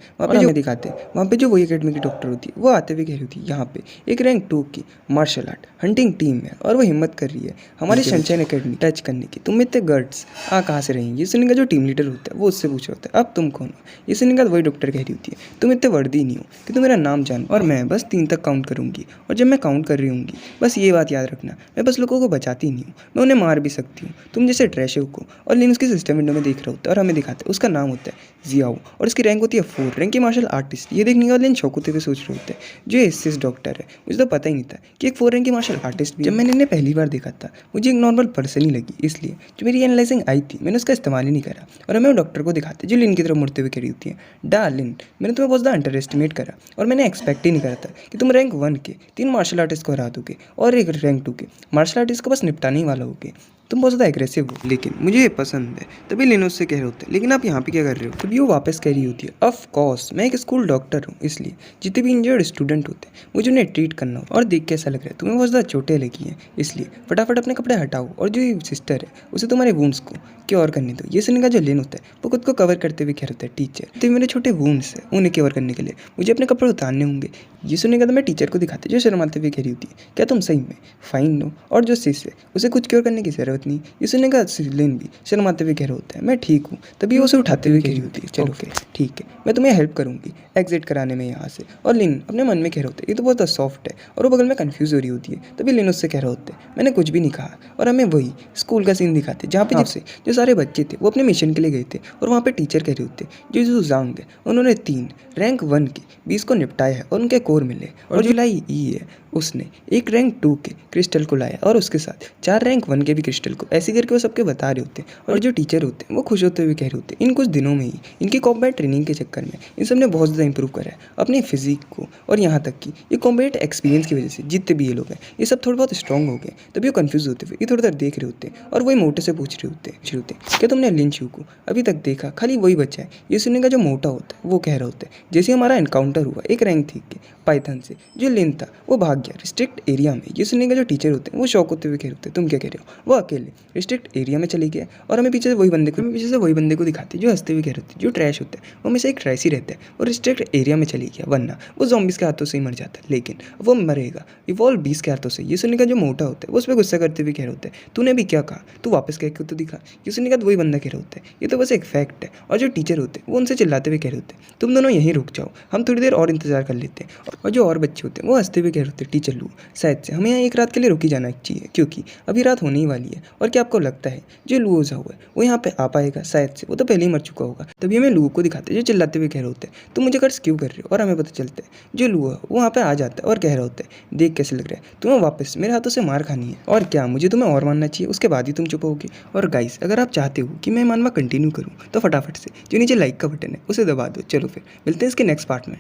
हैं वहाँ पे जो वही एकेडमी की डॉक्टर होती है वो आते हुए कह रही होती है, यहाँ पे एक रैंक 2 की मार्शल आर्ट हंटिंग टीम है और वो हिम्मत कर रही है हमारी सनशाइन एकेडमी टच करने की, तुम इतने गट्स कहाँ से रही। ये सुनने का जो टीम लीडर होता है वो उससे पूछ रहा होता है, अब तुम कौन हो। ये सुनने का वही डॉक्टर कह रही होती है, तुम इतने वर्दी नहीं हो कि तुम मेरा नाम जानो और मैं बस 3 तक काउंट करूँगी और जब मैं काउंट कर रही हूँगी बस ये बात याद रखना, मैं बस लोगों को बचाती नहीं हूँ, मैं उन्हें मार भी सकती हूँ, तुम जैसे ट्रैशो को। और लिन उसके सिस्टम विंडो में देख रहा होता है और हमें दिखाते हैं उसका नाम होता है जियाओ और उसकी रैंक होती है 4 रैंक की मार्शल आर्टिस्ट। ये देखने के बाद लिन शौक होते हुए सोच रहे होते हैं जो एसिस डॉक्टर है मुझे तो पता ही नहीं था कि एक 4 रैंक की मार्शल आर्टिस्ट भी। जब मैंने इन्हें पहली बार देखा था मुझे एक नॉर्मल पर्सन ही लगी, इसलिए जो मेरी एनालाइजिंग आई थी मैंने उसका इस्तेमाल ही नहीं करा। और हमें वो डॉक्टर को दिखाते जो लिन की तरफ मुड़ते हुए कह रही होती है, डार्लिन मैंने तुम्हें बहुत ज़्यादा अंडर एस्टिमेट करा और मैंने एक्सपेक्ट ही नहीं करा था कि तुम रैंक 1 के 3 मार्शल आर्टिस्ट को हरा दोगे और एक रैंक 2 के मार्शल आर्टिस्ट को बस निपटाने ही वाला होगे, तुम बहुत ज़्यादा एग्रेसिव हो, लेकिन मुझे ये पसंद है। तभी लिन उससे कह रहे होते हैं, लेकिन आप यहाँ पे क्या कर रहे हो। तभी वो वापस कह रही होती है, ऑफ कोर्स मैं एक स्कूल डॉक्टर हूँ, इसलिए जितने भी इंजर्ड स्टूडेंट होते हैं मुझे उन्हें ट्रीट करना हो। और देख कैसा लग रहा है, तुम्हें बहुत ज़्यादा चोटें लगी हैं, इसलिए फटाफट अपने कपड़े हटाओ और जो ये सिस्टर है उसे तुम्हारे वुंड्स को क्योर करने दो। ये सुनने का जो लिन होता है वो खुद को कवर करते हुए कह रहा है, टीचर तो मेरे छोटे वुंड्स हैं उन्हें क्योर करने के लिए मुझे अपने कपड़े उतारने होंगे। ये सुनने का तो मैं टीचर को दिखाते जो शर्माते हुए कह रही होती है, क्या तुम सही में फाइन हो और जो सिस है उसे कुछ क्योर करने की ज़रूरत नहीं। ये सुनने का लिन भी शर्माते हुए कह रहा होता है, मैं ठीक हूँ। तभी वो उसे उठाते हुए कह रही होती है, चलो ओके ठीक है मैं तुम्हें हेल्प करूँगी एग्जिट कराने में यहाँ से। और लिन अपने मन में कह रहा होता है ये तो बहुत सॉफ्ट है और वो बगल में कन्फ्यूज हो रही होती है। तभी लिन उससे कह रहा होता है मैंने कुछ भी नहीं कहा। और हमें वही स्कूल का सीन दिखाते जहाँ पे जिससे जो सारे बच्चे थे वो अपने मिशन के लिए गए थे और वहाँ पे टीचर कह रहे होते जो जांग है उन्होंने 3 रैंक 1 के 20 को निपटाया है और उनके कोर मिले। और जो लाई ई है उसने एक रैंक 2 के क्रिस्टल को लाया और उसके साथ 4 रैंक 1 के भी क्रिस्टल को। ऐसे करके वो सबके बता रहे होते हैं और जो टीचर होते हैं वो खुश होते हुए कह रहे होते हैं इन कुछ दिनों में ही इनकी कॉम्बैट ट्रेनिंग के चक्कर में इन सब ने बहुत ज़्यादा इंप्रूव करा है अपनी फिजिक को और यहाँ तक कि ये कॉम्बैट एक्सपीरियंस की वजह से जितने भी ये लोग हैं ये सब थोड़े बहुत स्ट्रॉन्ग हो गए। तभी वो कन्फ्यूज होते हुए ये थोड़ी देर देख रहे होते हैं और वही मोटे से पूछ रहे होते हैं क्या तुमने लिन चू को अभी तक देखा, खाली वही बच्चा है। ये सुनने का जो मोटा होता है वो कह रहा होता है जैसे हमारा एनकाउंटर हुआ एक रैंक थी के पाइथन से, जो लिन था वो भाग गया रिस्ट्रिक्ट एरिया में। ये सुनने का जो टीचर होते हैं वो शौक होते हुए कह रहे होते हैं तुम क्या कह रहे हो, वो अकेले रिस्ट्रिक्ट एरिया में चले गया। और हमें पीछे से वही बंदे को दिखाते जो हंसते हुए कह रहे होते जो ट्रैश होता है वो हमेशा एक ट्रैश ही रहता है, वो रिस्ट्रिक्ट एरिया में चले गया वरना वो ज़ॉम्बीज़ के हाथों से ही मर जाता है, लेकिन वो मरेगा इवॉल्व 20 के हाथों से। ये सुनने का जो मोटा होता है वो उस पर गुस्सा करते हुए कह रहे होते हैं तूने भी क्या कहा, तू वापस कह के तो दिखा। ये सुनने का वही बंदा कह रहे होते हैं ये तो बस एक फैक्ट है। और जो टीचर होते हैं वो उनसे चिल्लाते हुए कह रहे होते हैं तुम दोनों यहीं रुक जाओ, हम थोड़ी देर और इंतजार कर लेते हैं। और जो और बच्चे होते हैं वो हंसते हुए कह रहे होते हैं टीचर लू शायद से हमें यहाँ एक रात के लिए रुकी जाना चाहिए क्योंकि अभी रात होने ही वाली है। और क्या आपको लगता है जो लू ओझा हुआ है वो यहाँ पे आ पाएगा, शायद से वो तो पहले ही मर चुका होगा। तभी हमें लू को दिखाते हैं जो चिल्लाते हुए कह रहे होते हैं तुम मुझे कर्ज क्यों कर रहे हो। और हमें पता चलता है जो लू है वो वहाँ पे आ जाता है और कह रहा होता है देख कैसे लग रहा है, तुम्हें वापस मेरे हाथों से मार खानी है और क्या मुझे तुम्हें और मानना चाहिए, उसके बाद ही तुम चुप होगे। और गाइस अगर आप चाहते हो कि मैं मानवा कंटिन्यू करूँ तो फटाफट से जो नीचे लाइक का बटन है उसे दबा दो। चलो फिर मिलते हैं इसके नेक्स्ट पार्ट में।